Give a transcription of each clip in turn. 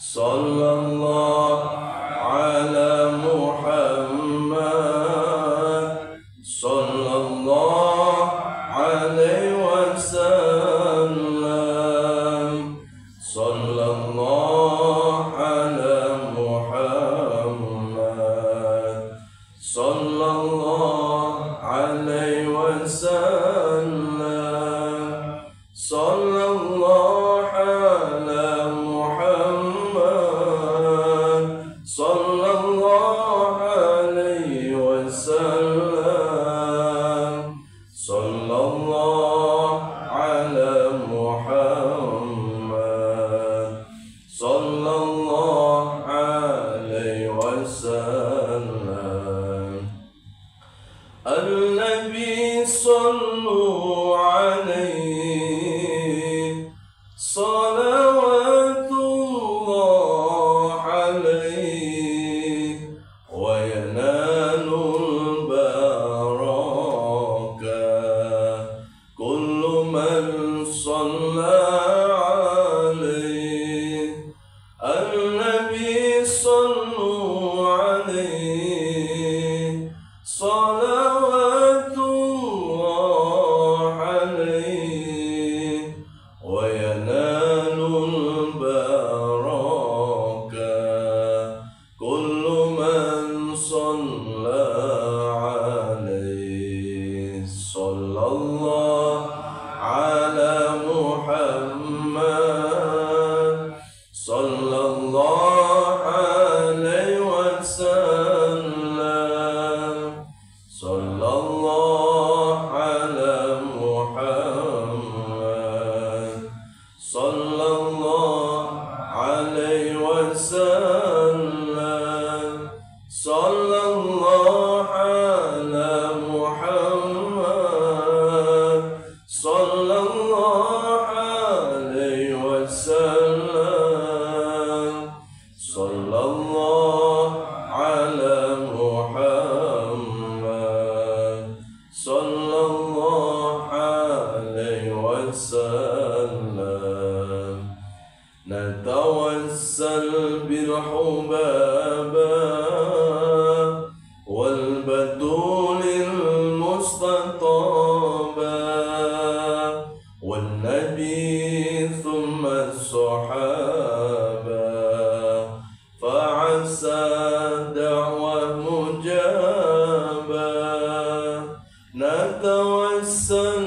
sallallahu ala Muhammad sallallahu alaihi wasallam sallallahu ala Muhammad sallallahu alaihi wasallam sallallahu ala Muhammad sallallahu alaihi wasallam sallallahu ala Muhammad sallallahu alaihi wasallam. An-Nabi sallu alaihi salawatullah alaihi wa yanalul barakah kullu man salla alaihi. An-Nabi sallu alaihi salawatullah alaihi wa yanalul barakah kullu man salla alaihi. Sallallahu ala Muhammad sallallahu alaihi wasallam sallallahu ala Muhammad sallallahu alaihi wasallam sallallahu ala Muhammad sallallahu alaihi wasallam sallallahu ala Muhammad sallallahu alaihi wasallam. Natawassal bil hubaba wal batulil mustataba wan nabi thumma as-sahaba fa'asa da'wa mujaba. Natawassal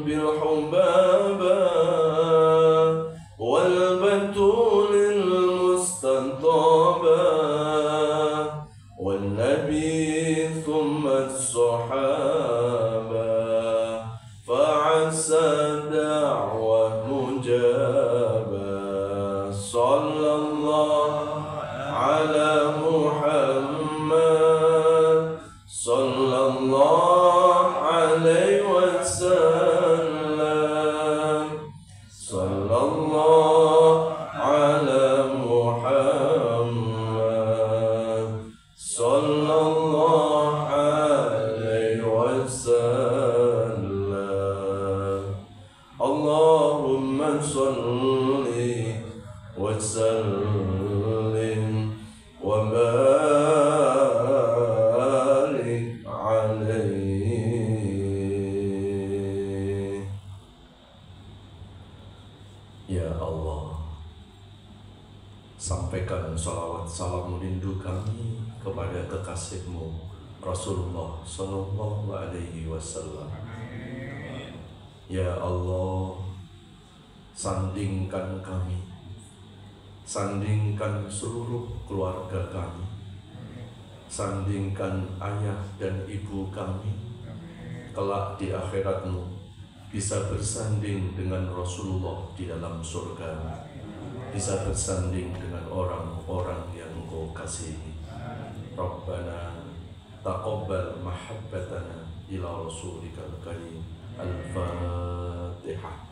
bil hubaba wal batulil mustataba wan nabi thumma as-sahaba fa'asa da'wa mujaba. Sallallahu ala Muhammad sallallahu alaihi wasallam sallallahu ala Muhammad sallallahu alaihi wasallam. Allahumma salli wa sallim wa barik alaihi. Ya Allah, sampaikan salawat salam rindu kami kepada kekasih-Mu Rasulullah sallallahu alaihi wasallam. Ya Allah, sandingkan kami, sandingkan seluruh keluarga kami, sandingkan ayah dan ibu kami, kelak di akhirat-Mu bisa bersanding dengan Rasulullah di dalam surga, bisa bersanding dengan orang-orang yang Engkau kasihi. Rabbana taqabbal mahabbatana ila Rasulikal Karim. Al-Fatihah.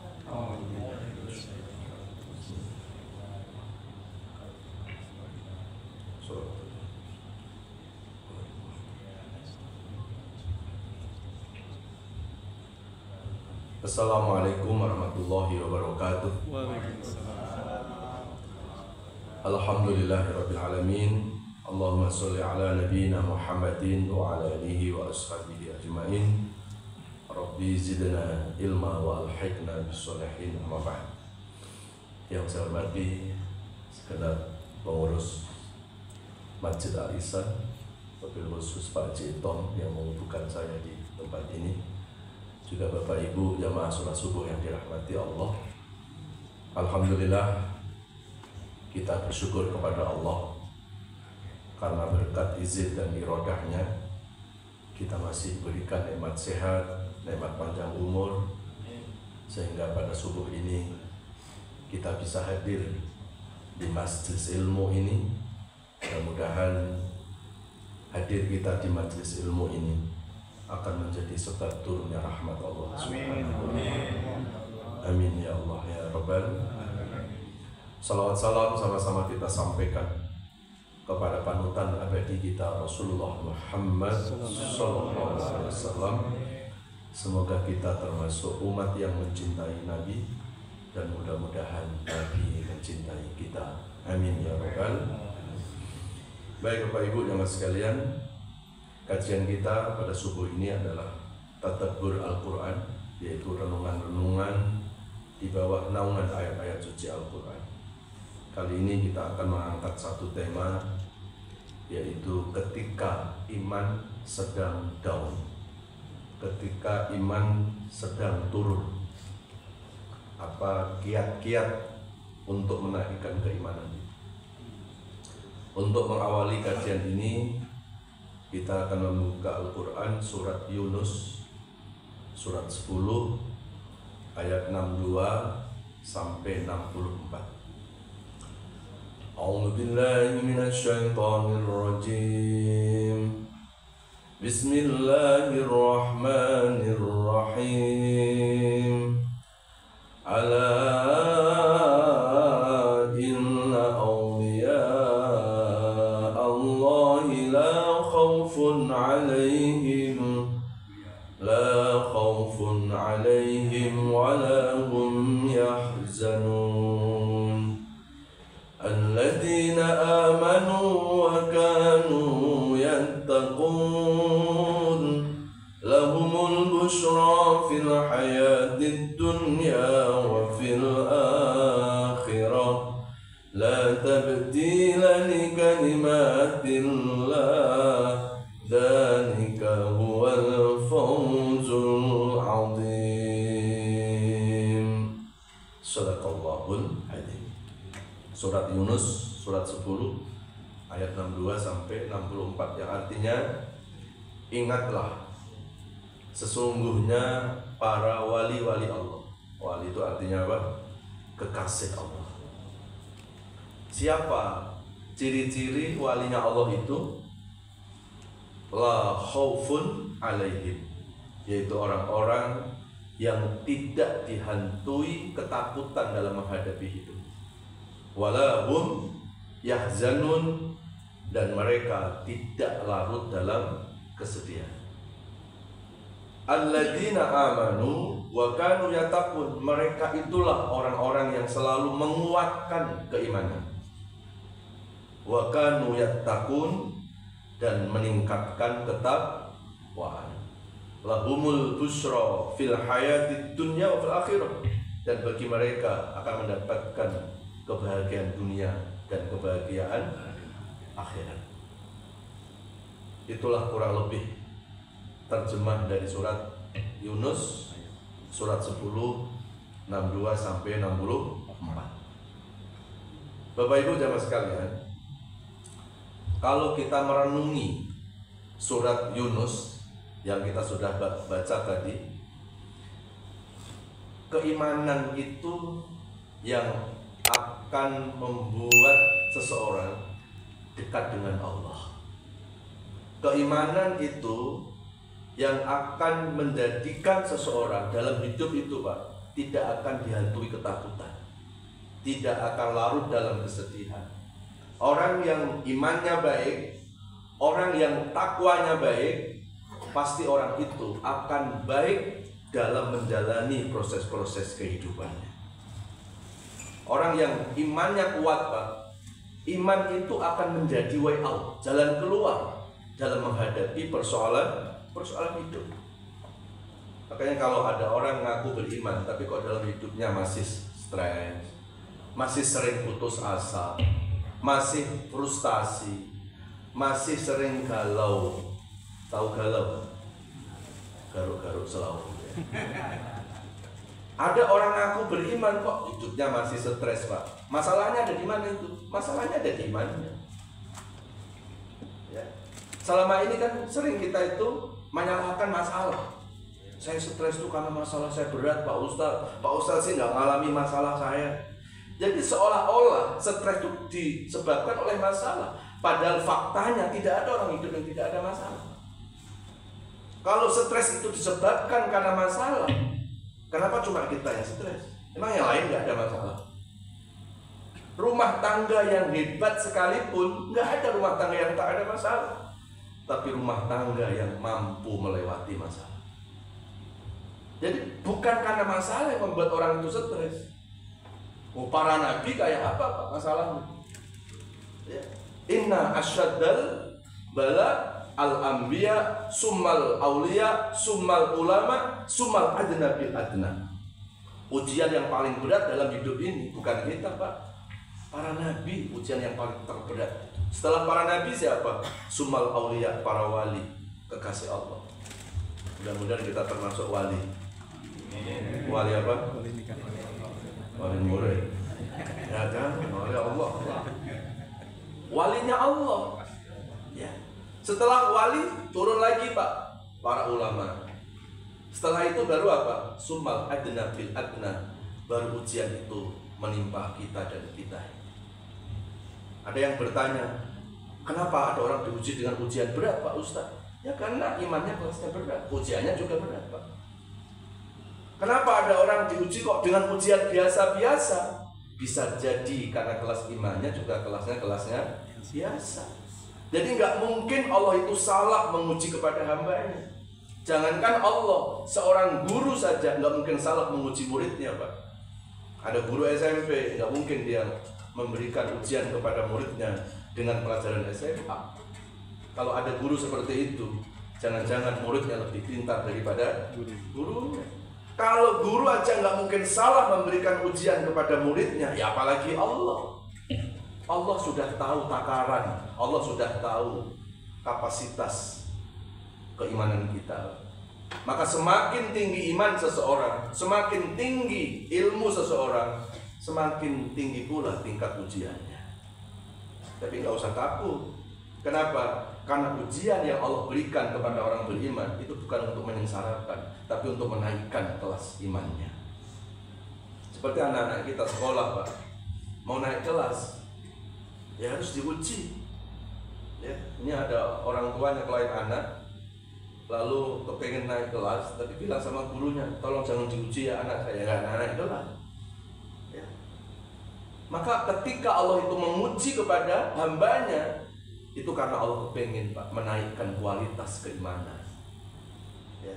Assalamualaikum warahmatullahi wabarakatuh. Alhamdulillahirabbil alamin. Allahumma sholli ala nabiyyina Muhammadin wa ala alihi wa ashabihi ajmain. Rabbi zidna ilma wa alhiqna bis-sholihin. Amma ba'd. Yang saya hormati segenap pengurus Masjid Al-Ihsan, wabil khusus Pak Citon yang menghubungkan saya di tempat ini, juga Bapak Ibu jamaah sholat subuh yang dirahmati Allah. Alhamdulillah, kita bersyukur kepada Allah karena berkat izin dan irodahnya kita masih diberikan nikmat sehat, nikmat panjang umur, sehingga pada subuh ini kita bisa hadir di majelis ilmu ini. Mudah-mudahan hadir kita di majelis ilmu ini akan menjadi sebab turunnya rahmat Allah Subhanahu wa ta'ala. Amin ya Allah ya Rabbal. Salawat salam sama-sama kita sampaikan kepada panutan abadi kita Rasulullah Muhammad sallallahu alaihi wasallam. Semoga kita termasuk umat yang mencintai Nabi, dan mudah-mudahan Nabi mencintai kita. Amin ya Rabbal. Baik Bapak Ibu jamaah sekalian, kajian kita pada subuh ini adalah tadabbur Al-Quran, yaitu renungan-renungan di bawah naungan ayat-ayat suci Al-Quran. Kali ini kita akan mengangkat satu tema, yaitu ketika iman sedang down, ketika iman sedang turun. Apa kiat-kiat untuk menaikkan keimanan? Untuk mengawali kajian ini, kita akan membuka Al-Quran surat Yunus, surat 10, ayat 62 sampai 64. A'udzu billahi minasy syaithanir rajim. Bismillahirrahmanirrahim. Ala inna awliya Allahi la khawfun alaihim wa la hum yahzanun. Alladzina amanu wa kanu yattaqun lahumul bushra fil hayatid dunya wa fil akhirah la tabdila li kalimatillah dzalika huwal fawzul azim. Shadaqallahul azim. Surat Yunus surat 10 ayat 62 sampai 64, yang artinya ingatlah sesungguhnya para wali-wali Allah. Wali itu artinya apa? Kekasih Allah. Siapa ciri-ciri walinya Allah itu? La khaufun alaihim, yaitu orang-orang yang tidak dihantui ketakutan dalam menghadapi hidup. Wala hum yahzanun, dan mereka tidak larut dalam kesedihan. Alladzina amanu wa kanu yattaqun, mereka itulah orang-orang yang selalu menguatkan keimanan. Wa kanu yattaqun, dan meningkatkan ketakwaan. Lahumul busyra fil hayatid dunya wa fil akhirah, dan bagi mereka akan mendapatkan kebahagiaan dunia dan kebahagiaan akhirat. Itulah kurang lebih terjemah dari surat Yunus surat 10 62 sampai 64. Bapak Ibu jamaah sekalian, kalau kita merenungi surat Yunus yang kita sudah baca tadi, keimanan itu yang akan membuat seseorang dekat dengan Allah. Keimanan itu yang akan menjadikan seseorang dalam hidup itu, Pak, tidak akan dihantui ketakutan, tidak akan larut dalam kesedihan. Orang yang imannya baik, orang yang takwanya baik, pasti orang itu akan baik dalam menjalani proses-proses kehidupannya. Orang yang imannya kuat, Pak, Iman itu akan menjadi way out, jalan keluar dalam menghadapi persoalan hidup. Makanya kalau ada orang ngaku beriman tapi kok dalam hidupnya masih stres, masih sering putus asa, masih frustasi, masih sering galau. Tahu galau? Garuk-garuk selalu. Ada orang ngaku beriman kok hidupnya masih stres, Pak. Masalahnya ada di mana itu? Masalahnya ada di imannya. Ya. Selama ini kan sering kita itu menyalahkan masalah. Saya stres tuh karena masalah saya berat, Pak Ustadz. Pak Ustadz sih nggak ngalami masalah saya. Jadi seolah-olah stres itu disebabkan oleh masalah. Padahal faktanya tidak ada orang hidup yang tidak ada masalah. Kalau stres itu disebabkan karena masalah, kenapa cuma kita yang stres? Emang yang lain nggak ada masalah? Rumah tangga yang hebat sekalipun nggak ada rumah tangga yang tak ada masalah. Tapi rumah tangga yang mampu melewati masalah. Jadi bukan karena masalah yang membuat orang itu stres. Oh, para nabi kayak apa Pak masalahnya? Ya. Inna asyaddal bala al-anbiya summal auliya summal ulama summal adna bil adna. Ujian yang paling berat dalam hidup ini bukan kita Pak, para nabi ujian yang paling terberat. Setelah para nabi siapa? Summal auliya, para wali, kekasih Allah. Mudah-mudahan kita termasuk wali. Wali apa? Wali murid. Ya kan? Wali Allah. Walinya Allah. Ya. Setelah wali turun lagi Pak, para ulama. Setelah itu baru apa? Summal adna bil adna. Baru ujian itu menimpa kita dan kita. Ada yang bertanya, kenapa ada orang diuji dengan ujian berat Pak Ustaz? Ya karena imannya kelasnya berat, ujiannya juga berat Pak. Kenapa ada orang diuji kok dengan ujian biasa-biasa? Bisa jadi karena kelas imannya juga kelasnya biasa. Jadi nggak mungkin Allah itu salah menguji kepada hambanya. Jangankan Allah, seorang guru saja nggak mungkin salah menguji muridnya Pak. Ada guru SMP, nggak mungkin dia memberikan ujian kepada muridnya dengan pelajaran SMA. Kalau ada guru seperti itu, jangan-jangan muridnya lebih pintar daripada gurunya. Kalau guru aja nggak mungkin salah memberikan ujian kepada muridnya, ya apalagi Allah. Allah sudah tahu takaran, Allah sudah tahu kapasitas keimanan kita. Maka semakin tinggi iman seseorang, semakin tinggi ilmu seseorang, semakin tinggi pula tingkat ujiannya. Tapi nggak usah takut. Kenapa? Karena ujian yang Allah berikan kepada orang beriman itu bukan untuk menyengsarakan, tapi untuk menaikkan kelas imannya. Seperti anak-anak kita sekolah Pak, mau naik kelas, ya harus diuji. Ya, ini ada orang tuanya klien anak, lalu kepengen naik kelas, tapi bilang sama gurunya, tolong jangan diuji ya anak saya, nggak naik kelas. Ya. Maka ketika Allah itu menguji kepada hambanya, itu karena Allah kepengen Pak menaikkan kualitas keimanan. Ya.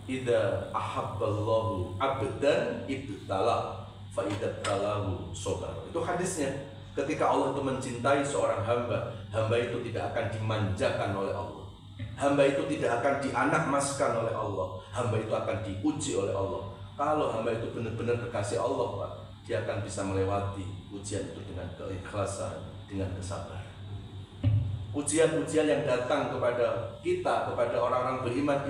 Idza ahabballahu abdan ibtala fa idza talahu sabar. Itu hadisnya. Ketika Allah itu mencintai seorang hamba, hamba itu tidak akan dimanjakan oleh Allah. Hamba itu tidak akan dianakmaskan oleh Allah. Hamba itu akan diuji oleh Allah. Kalau hamba itu benar-benar kekasih Allah Pak, dia akan bisa melewati ujian itu dengan keikhlasan, dengan kesabaran. Ujian-ujian yang datang kepada kita, kepada orang-orang beriman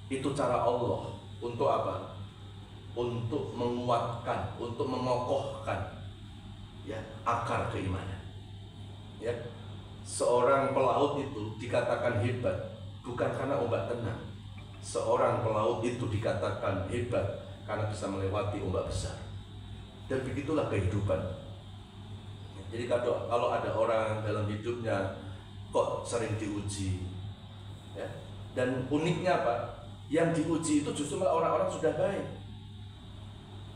itu cara Allah untuk apa? Untuk menguatkan, untuk mengokohkan ya akar keimanan. Ya, seorang pelaut itu dikatakan hebat bukan karena ombak tenang. Seorang pelaut itu dikatakan hebat karena bisa melewati ombak besar. Dan begitulah kehidupan. Jadi kalau ada orang dalam hidupnya kok sering diuji, ya, dan uniknya Pak, yang diuji itu justru malah orang-orang sudah baik.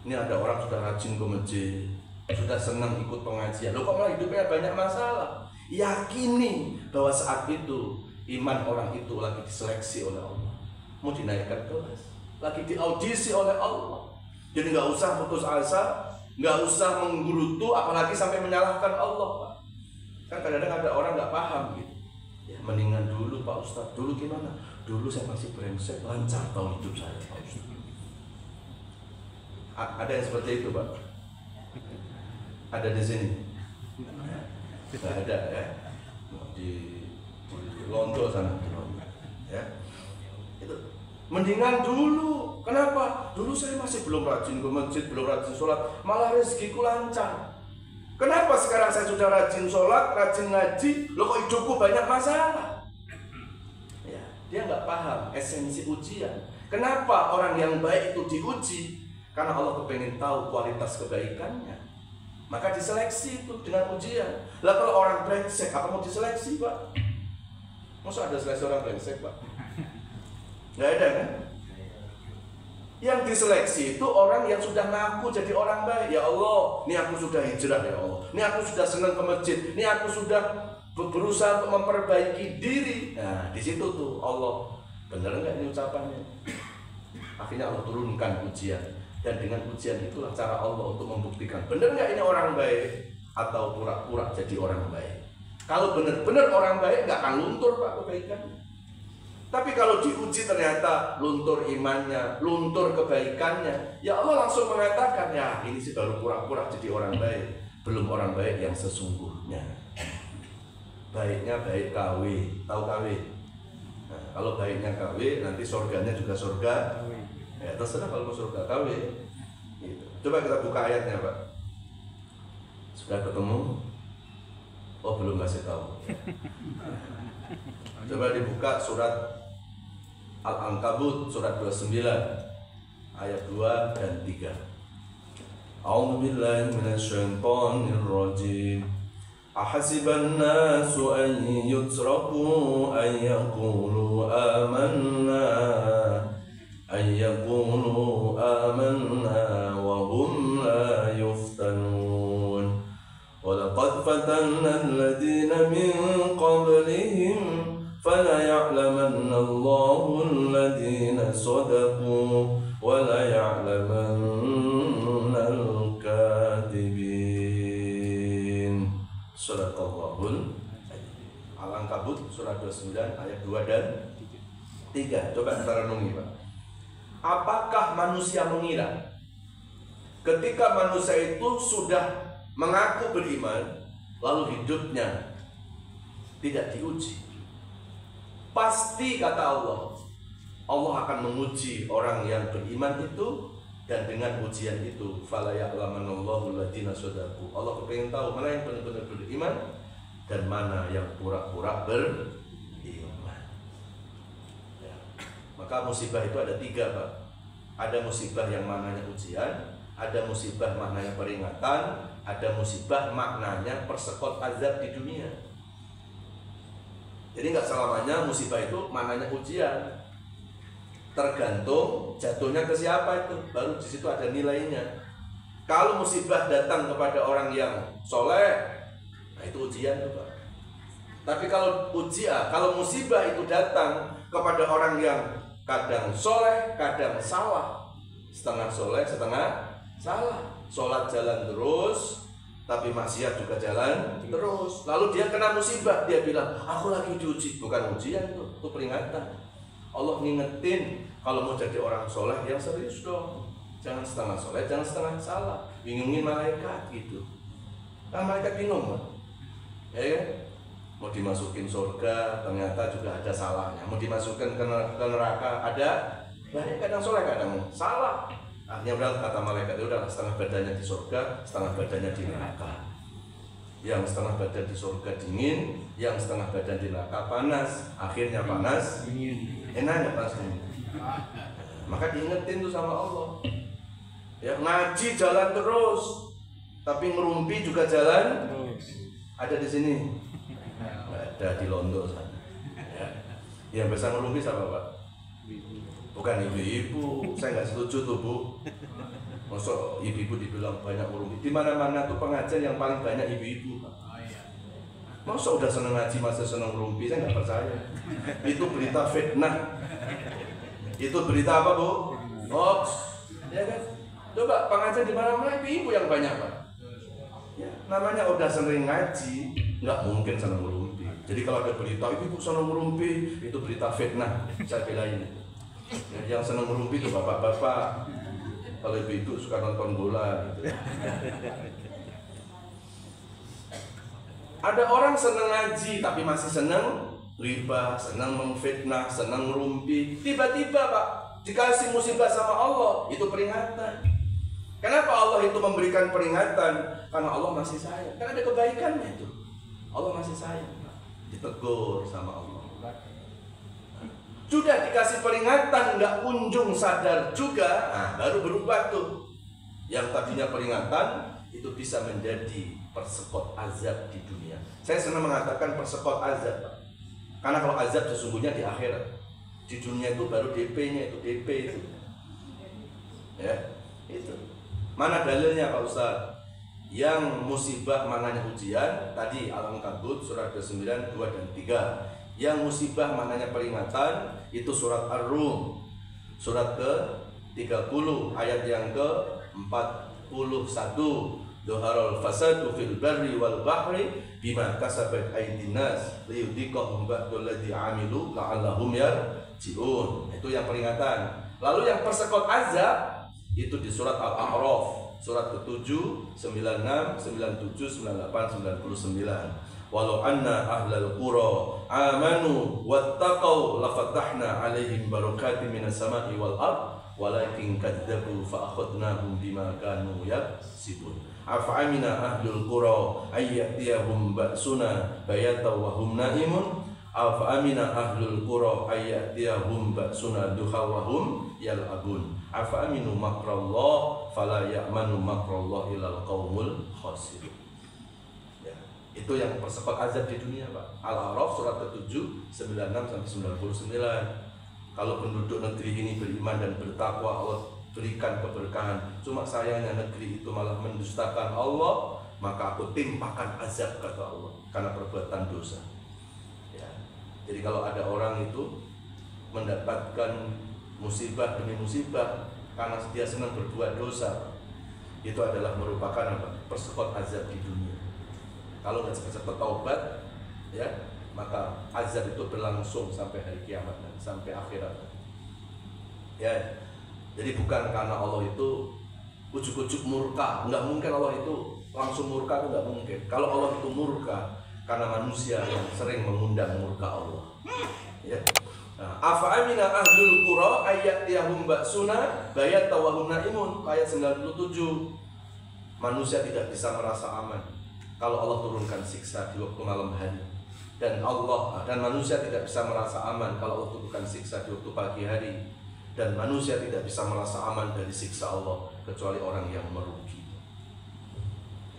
Ini ada orang sudah rajin ke masjid, sudah senang ikut pengajian, loh kok malah hidupnya banyak masalah. Yakini bahwa saat itu iman orang itu lagi diseleksi oleh Allah, mau dinaikkan kelas, lagi diaudisi oleh Allah. Jadi nggak usah putus asa. nggak usah menggerutu, apalagi sampai menyalahkan Allah, Pak. Kan kadang-kadang ada orang nggak paham gitu. Ya, mendingan dulu Pak Ustadz. Dulu gimana? Dulu saya masih brengsek, lancar tahun hidup saya, Pak Ustadz. Ada yang seperti itu, Pak? Ada di sini? Nggak ada ya? Di Londo sana, ya. Itu mendingan dulu. Kenapa? Dulu saya masih belum rajin ke masjid, belum rajin sholat, malah rezekiku lancar. Kenapa sekarang saya sudah rajin sholat, rajin ngaji, loh kok hidupku banyak masalah? Ya, dia nggak paham esensi ujian. Kenapa orang yang baik itu diuji? Karena Allah kepengen tahu kualitas kebaikannya. Maka diseleksi itu dengan ujian. Lah kalau orang brengsek, apa mau diseleksi, Pak? Masa ada seleksi orang brengsek, Pak? Nggak ada kan? Yang diseleksi itu orang yang sudah ngaku jadi orang baik. Ya Allah, ini aku sudah hijrah ya Allah. Ini aku sudah senang ke masjid. Ini aku sudah berusaha untuk memperbaiki diri. Nah, di situ tuh Allah, benar nggak ini ucapannya? Akhirnya Allah turunkan ujian. Dan dengan ujian itulah cara Allah untuk membuktikan benar nggak ini orang baik atau pura-pura jadi orang baik. Kalau benar-benar orang baik nggak akan luntur, Pak, kebaikannya. Tapi kalau diuji ternyata luntur imannya, luntur kebaikannya, ya Allah langsung mengatakan, ya ini sih baru pura-pura jadi orang baik, belum orang baik yang sesungguhnya. Baiknya baik KW, tahu KW? Nah, kalau baiknya KW, nanti surganya juga surga. Ya terserah kalau mau surga KW. Gitu. Coba kita buka ayatnya, Pak. Sudah ketemu? Oh belum, kasih tahu. Coba dibuka surat Al-Ankabut surat 29 ayat 2 dan 3. A'udzu billahi minasyaitonir rajim. Ahasiban nasu an yutraku an yaqulu amanna wa hum la yuftanun. Walaqad fatanna alladhina min qablihim فَلَيَعْلَمَنَّ اللَّهُ الَّذِينَ صَدَقُوا وَلَيَعْلَمَنَّ الْكَاذِبِينَ. Sadaqallahul Adzim. Al-Ankabut surat 29 ayat 2 dan 3. Coba kita renungi, Pak. Apakah manusia mengira ketika manusia itu sudah mengaku beriman lalu hidupnya tidak diuji? Pasti kata Allah, Allah akan menguji orang yang beriman itu, dan dengan ujian itu fala ya'lamanallahu alladziina shadaku. Allah kepengen tahu mana yang benar-benar beriman dan mana yang pura-pura beriman. Ya. Maka musibah itu ada 3, Pak. Ada musibah yang maknanya ujian, ada musibah maknanya peringatan, ada musibah maknanya persekot azab di dunia. Jadi nggak selamanya musibah itu maknanya ujian. Tergantung jatuhnya ke siapa itu, baru di situ ada nilainya. Kalau musibah datang kepada orang yang soleh, nah itu ujian tuh, Pak. Tapi kalau musibah itu datang kepada orang yang kadang soleh, kadang salah, setengah soleh, setengah salah, sholat jalan terus, tapi maksiat juga jalan terus. Lalu dia kena musibah, dia bilang, aku lagi diuji. Bukan ujian itu peringatan. Allah ngingetin, kalau mau jadi orang soleh yang serius dong. Jangan setengah soleh, jangan setengah salah. Bingungin malaikat gitu. Nah malaikat bingung, ya kan? Mau dimasukin surga, ternyata juga ada salahnya. Mau dimasukkan ke neraka, ada banyak kadang soleh, kadang salah. Akhirnya udah kata malaikat, udah setengah badannya di surga, setengah badannya di neraka. Yang setengah badan di surga dingin, yang setengah badan di neraka panas. Akhirnya panas, enak panas dingin. Maka diingetin tuh sama Allah. Ya ngaji jalan terus, tapi ngerumpi juga jalan terus. Ada di sini, ada di Londo sana. Ya. Yang bisa ngerumpi siapa, Pak? Bukan ibu-ibu, saya nggak setuju tuh, Bu. Masa ibu-ibu dibilang banyak ngerumpi? Di mana-mana tuh pengajian yang paling banyak ibu-ibu, Pak. Masa udah seneng ngaji masih seneng ngerumpi? Saya nggak percaya. Itu berita fitnah. Itu berita apa, Bu? Hoax, ya kan? Coba pengajian di mana-mana ibu yang banyak Pak. Ya, namanya udah sering ngaji, nggak mungkin senang ngerumpi. Jadi kalau ada berita ibu senang ngerumpi, itu berita fitnah. Saya belain. Ya, yang senang ngerumpi itu bapak-bapak. Kalau ibu suka nonton bola gitu. Ada orang senang ngaji tapi masih senang riba, senang memfitnah, senang ngerumpi. Tiba-tiba Pak dikasih musibah sama Allah, itu peringatan. Kenapa Allah itu memberikan peringatan? Karena Allah masih sayang. Karena ada kebaikannya itu. Allah masih sayang. Ditegur sama Allah. Sudah dikasih peringatan, nggak kunjung sadar juga, nah, baru berubah tuh. Yang tadinya peringatan itu bisa menjadi persekot azab di dunia. Saya senang mengatakan persekot azab, Pak. Karena kalau azab sesungguhnya di akhirat. Di dunia itu baru DP-nya itu, DP itu. Ya, itu. Mana dalilnya Pak Ustaz? Yang musibah maknanya ujian, tadi Al-Ankabut surat ke-9, 2 dan 3. Yang musibah maknanya peringatan, itu surat Ar-Rum surat ke-30 ayat yang ke-41. Dhaharal fasadu fil barri wal bahri bima kasabat aydin nas liyudhiqahum ba'dal ladzi 'amilu la'allahum yarji'un. Itu yang peringatan. Lalu yang persekot azab itu di surat Al-A'raf surat ke-7, 96, 97, 98, 99. Walau anna ahlal qura amanu wattaqau lafatahna 'alaihim barakatin minas sama'i wal ard walakin kadzabu fa akhadnahum bima kanu yaksibun. Afa'amina ahlul qura ayyatiyahum ba'suna bayatan wa hum naimun. Afa'amina ahlul qura ayyatiyahum ba'suna duha wa hum yal'abun. Afa'aminu makrallah fala ya'manu makrallah ilal qaumul khasirun. Ya, itu yang persekot azab di dunia Pak. Al-A'raf surat ke-7 96 sampai 99. Kalau penduduk negeri ini beriman dan bertakwa, Allah berikan keberkahan. Cuma sayangnya negeri itu malah mendustakan Allah, maka aku timpakan azab kata Allah karena perbuatan dosa. Ya. Jadi kalau ada orang itu mendapatkan musibah demi musibah karena dia senang berbuat dosa, itu adalah merupakan apa? Persekot azab di dunia. Kalau nggak cepat-cepat taubat, ya, maka azab itu berlangsung sampai hari kiamat dan sampai akhirat. Ya, jadi bukan karena Allah itu ujuk-ujuk murka, nggak mungkin Allah itu langsung murka, itu nggak mungkin. Kalau Allah itu murka karena manusia yang sering mengundang murka Allah. Ya. Afa'amina ahlul qura ayyatiyahum ba'suna bayatan wa hum naimun, ayat 97. Manusia tidak bisa merasa aman kalau Allah turunkan siksa di waktu malam hari, dan manusia tidak bisa merasa aman kalau Allah turunkan siksa di waktu pagi hari, dan manusia tidak bisa merasa aman dari siksa Allah kecuali orang yang merugi.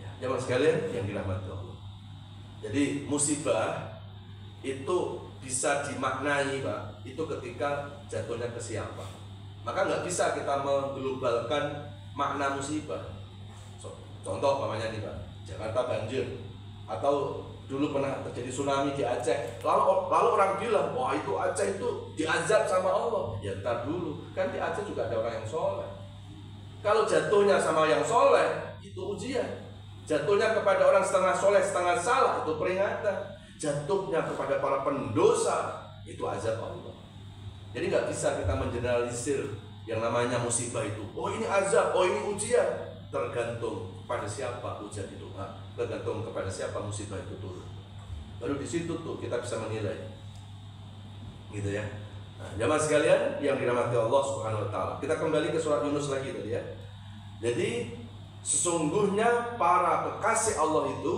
Ya, jemaah sekalian yang dirahmati Allah. Jadi musibah itu bisa dimaknai Pak, itu ketika jatuhnya ke siapa. Maka nggak bisa kita mengglobalkan makna musibah. Contoh namanya nih Pak, Jakarta banjir, atau dulu pernah terjadi tsunami di Aceh. Lalu orang bilang, wah itu Aceh itu diazab sama Allah. Ya ntar dulu, kan di Aceh juga ada orang yang soleh. Kalau jatuhnya sama yang soleh, itu ujian. Jatuhnya kepada orang setengah soleh, setengah salah, itu peringatan. Jatuhnya kepada para pendosa, itu azab Allah. Jadi nggak bisa kita mengeneralisir yang namanya musibah itu. Oh ini azab, oh ini ujian. Tergantung pada siapa ujian itu, tergantung kepada siapa musibah itu turun. Baru di situ tuh kita bisa menilai, gitu ya. Nah, jamaah sekalian yang dirahmati Allah Subhanahu Wa Taala. Kita kembali ke surat Yunus lagi tadi ya. Jadi sesungguhnya para kekasih Allah itu,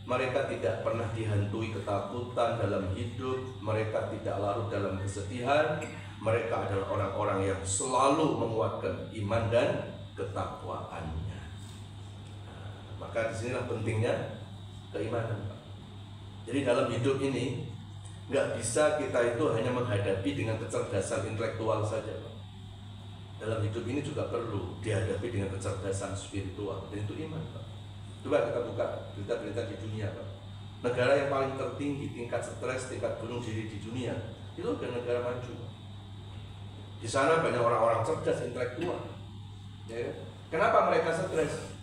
mereka tidak pernah dihantui ketakutan dalam hidup, mereka tidak larut dalam kesedihan, mereka adalah orang-orang yang selalu menguatkan iman dan ketakwaannya. Nah, maka disinilah pentingnya keimanan, Pak. Jadi dalam hidup ini nggak bisa kita itu hanya menghadapi dengan kecerdasan intelektual saja, Pak. Dalam hidup ini juga perlu dihadapi dengan kecerdasan spiritual, dan itu iman, Pak. Coba kita buka berita-berita di dunia, Pak. Negara yang paling tertinggi tingkat stres, tingkat bunuh diri di dunia, itu adalah negara maju. Di sana banyak orang-orang cerdas, intelektual, ya. Kenapa mereka stres?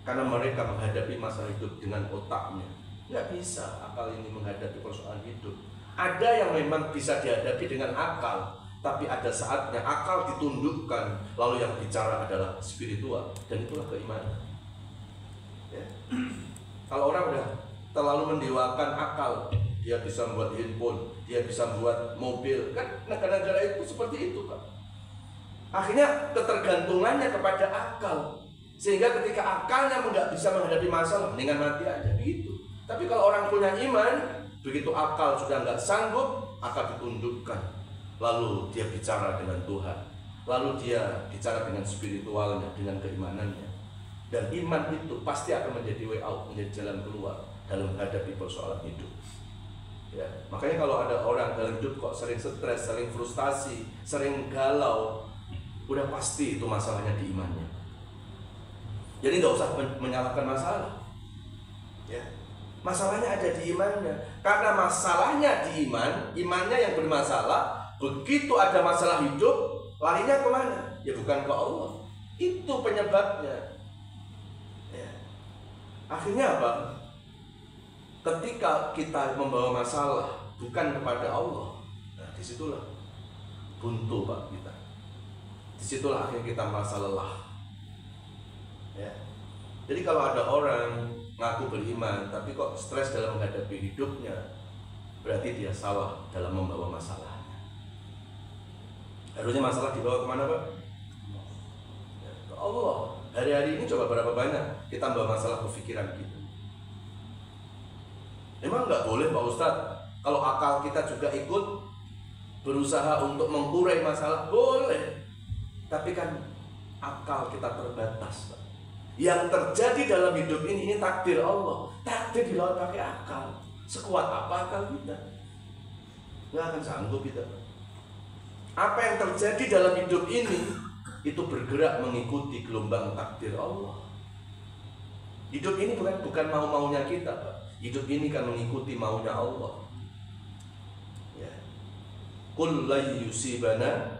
Karena mereka menghadapi masalah hidup dengan otaknya. Nggak bisa akal ini menghadapi persoalan hidup. Ada yang memang bisa dihadapi dengan akal, tapi ada saatnya akal ditundukkan, lalu yang bicara adalah spiritual, dan itulah keimanan. Ya. Kalau orang udah terlalu mendewakan akal, dia bisa membuat handphone, dia bisa membuat mobil, kan negara-negara itu seperti itu, Pak. Akhirnya ketergantungannya kepada akal, sehingga ketika akalnya nggak bisa menghadapi masalah, mendingan mati aja begitu. Tapi kalau orang punya iman, begitu akal sudah nggak sanggup, akal ditundukkan, lalu dia bicara dengan Tuhan, lalu dia bicara dengan spiritualnya, dengan keimanannya. Dan iman itu pasti akan menjadi way out, menjadi jalan keluar dalam menghadapi persoalan hidup. Ya, makanya kalau ada orang dalam hidup kok sering stres, sering frustasi, sering galau, udah pasti itu masalahnya di imannya. Jadi nggak usah menyalahkan masalah. Ya, masalahnya ada di imannya. Karena masalahnya di iman, imannya yang bermasalah. Begitu ada masalah hidup, larinya kemana? Ya bukan ke Allah. Itu penyebabnya. Ya. Akhirnya apa? Ketika kita membawa masalah bukan kepada Allah, nah disitulah buntu, Pak, kita. Disitulah akhirnya kita merasa lelah. Ya. Jadi kalau ada orang ngaku beriman tapi kok stres dalam menghadapi hidupnya, berarti dia salah dalam membawa masalahnya. Harusnya masalah dibawa kemana, Pak? Ya, ke Allah. Hari-hari ini coba berapa banyak kita membawa masalah ke pikiran kita. Emang nggak boleh, Pak Ustadz, kalau akal kita juga ikut berusaha untuk mengurai masalah? Boleh. Tapi kan akal kita terbatas, Pak. Yang terjadi dalam hidup ini takdir Allah. Takdir dilawan pakai akal. Sekuat apa akal kita? Nggak akan sanggup kita. Apa yang terjadi dalam hidup ini itu bergerak mengikuti gelombang takdir Allah. Hidup ini bukan mau-maunya kita, Pak. Hidup ini kan mengikuti maunya Allah. Ya. Qul la yusibana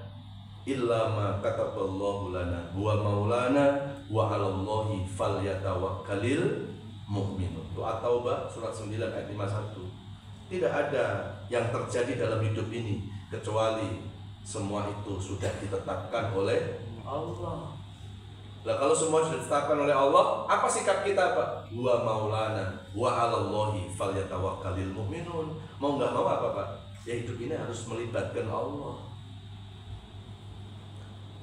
illa ma kataballahu lana huwa maulana wa 'alallahi falyatawakkalul mu'minun. Itu At-Taubah surat 9 ayat 51. Tidak ada yang terjadi dalam hidup ini kecuali semua itu sudah ditetapkan oleh Allah. Nah, kalau semua sudah ditetapkan oleh Allah, apa sikap kita, Pak? Huwa maulana wa 'alallahi falyatawakkalul mu'minun. Mau nggak mau apa, Pak? Ya hidup ini harus melibatkan Allah.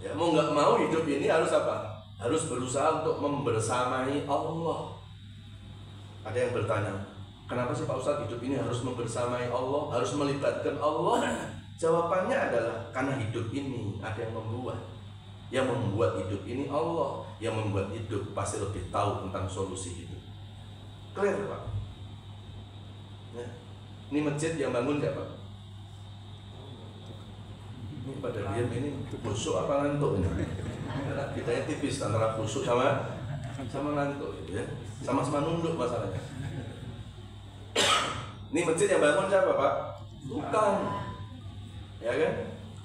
Ya, mau nggak mau hidup ini harus apa? Harus berusaha untuk membersamai Allah. Ada yang bertanya, kenapa sih Pak Ustadz hidup ini harus membersamai Allah, harus melibatkan Allah? Jawabannya adalah karena hidup ini ada yang membuat. Yang membuat hidup ini Allah. Yang membuat hidup pasti lebih tahu tentang solusi hidup. Clear, Pak? Ya. Ini masjid yang bangun nggak, Pak? Ini pada diam, ini khusyuk apa ngantuk ini? Bedanya tipis antara khusyuk sama ngantuk, gitu ya. Sama-sama nunduk masalahnya. Ini masjid yang bangun siapa, Pak? Tukang. Ya kan?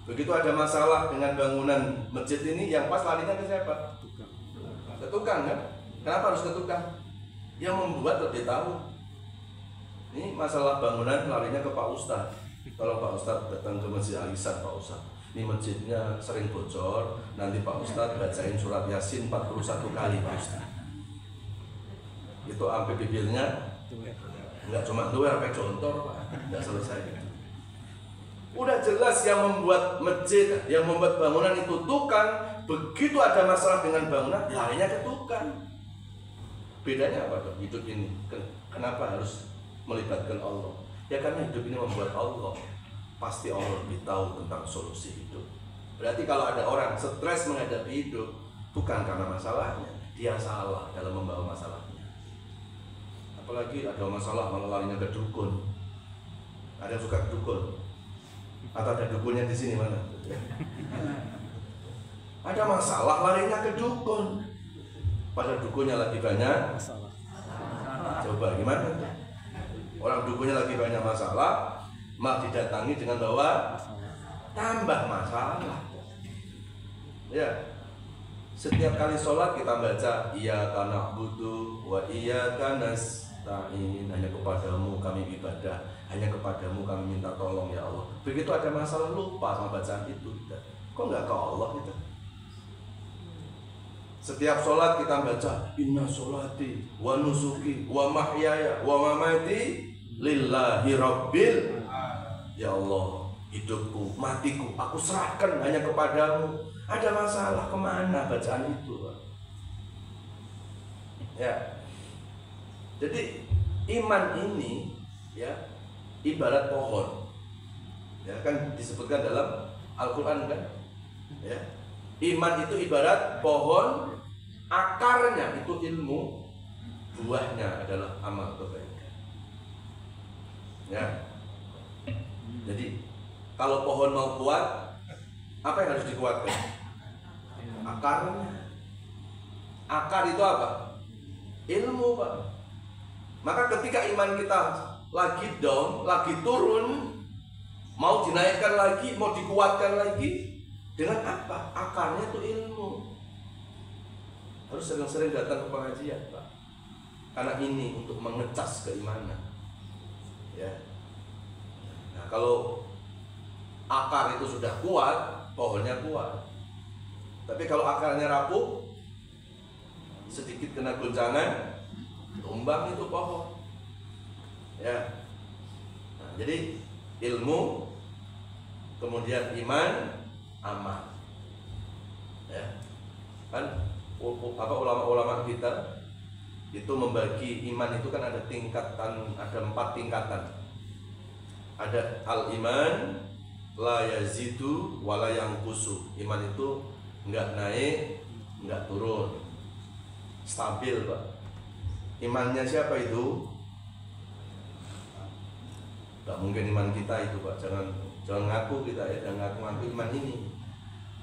Begitu ada masalah dengan bangunan masjid ini, yang pas larinya ke siapa? Ke tukang, kan? Kenapa harus ke tukang? Yang membuat lebih tahu. Ini masalah bangunan larinya ke Pak Ustadz. Kalau Pak Ustadz datang ke Masjid Al-Ihsan, Pak Ustadz, ini masjidnya sering bocor, nanti Pak Ustadz bacain surat Yasin 41 kali, Pak Ustadz. Itu sampai bibirnya nggak cuma dua, sampai jontor, Pak. Nggak selesai. Udah jelas yang membuat masjid, yang membuat bangunan itu tukang. Begitu ada masalah dengan bangunan, larinya ke tukang. Bedanya apa, Dok? Hidup ini kenapa harus melibatkan Allah? Ya karena hidup ini membuat Allah. Pasti Allah lebih tahu tentang solusi hidup. Berarti kalau ada orang stres menghadapi hidup, bukan karena masalahnya, dia salah dalam membawa masalahnya. Apalagi ada masalah malah larinya ke dukun. Ada yang suka ke dukun? Atau ada dukunnya di sini mana? Ada masalah larinya ke dukun. Padahal dukunnya lagi banyak masalah. Coba gimana? Orang dukunnya lagi banyak masalah, malah didatangi dengan bawa tambah masalah. Ya, Setiap kali sholat kita baca iyyaka na'budu wa iyyaka nasta'in, hanya kepadamu kami ibadah, hanya kepadamu kami minta tolong ya Allah. Begitu ada masalah lupa sama bacaan itu, kok nggak ke Allah kita? Setiap sholat kita baca inna sholati wa nusuki wa mahyaya wa mamati lillahi rabbil. Ya Allah, hidupku, matiku, aku serahkan hanya kepadamu. Ada masalah, kemana bacaan itu, Pak? Ya. Jadi iman ini ya ibarat pohon. Ya kan disebutkan dalam Al-Qur'an kan? Ya. Iman itu ibarat pohon, akarnya itu ilmu, buahnya adalah amal kebaikan. Ya. Jadi kalau pohon mau kuat, apa yang harus dikuatkan? Akarnya. Akar itu apa? Ilmu, Pak. Maka ketika iman kita lagi down, lagi turun, mau dinaikkan lagi, mau dikuatkan lagi, dengan apa? Akarnya itu ilmu. Harus sering-sering datang ke pengajian, Pak. Karena ini untuk mengecas keimanan. Ya. Nah, kalau akar itu sudah kuat, pohonnya kuat. Tapi kalau akarnya rapuh, sedikit kena goncangan, tumbang itu pohon. Ya. Nah, jadi ilmu, kemudian iman, amal. Ya. Kan ulama-ulama kita itu membagi iman itu kan ada tingkatan, ada 4 tingkatan. Ada al-iman la yazidu wa la yanqusu. Iman itu enggak naik, enggak turun. Stabil, Pak. Imannya siapa itu? Enggak mungkin iman kita itu, Pak. Jangan ngaku kita ya, jangan ngaku iman ini.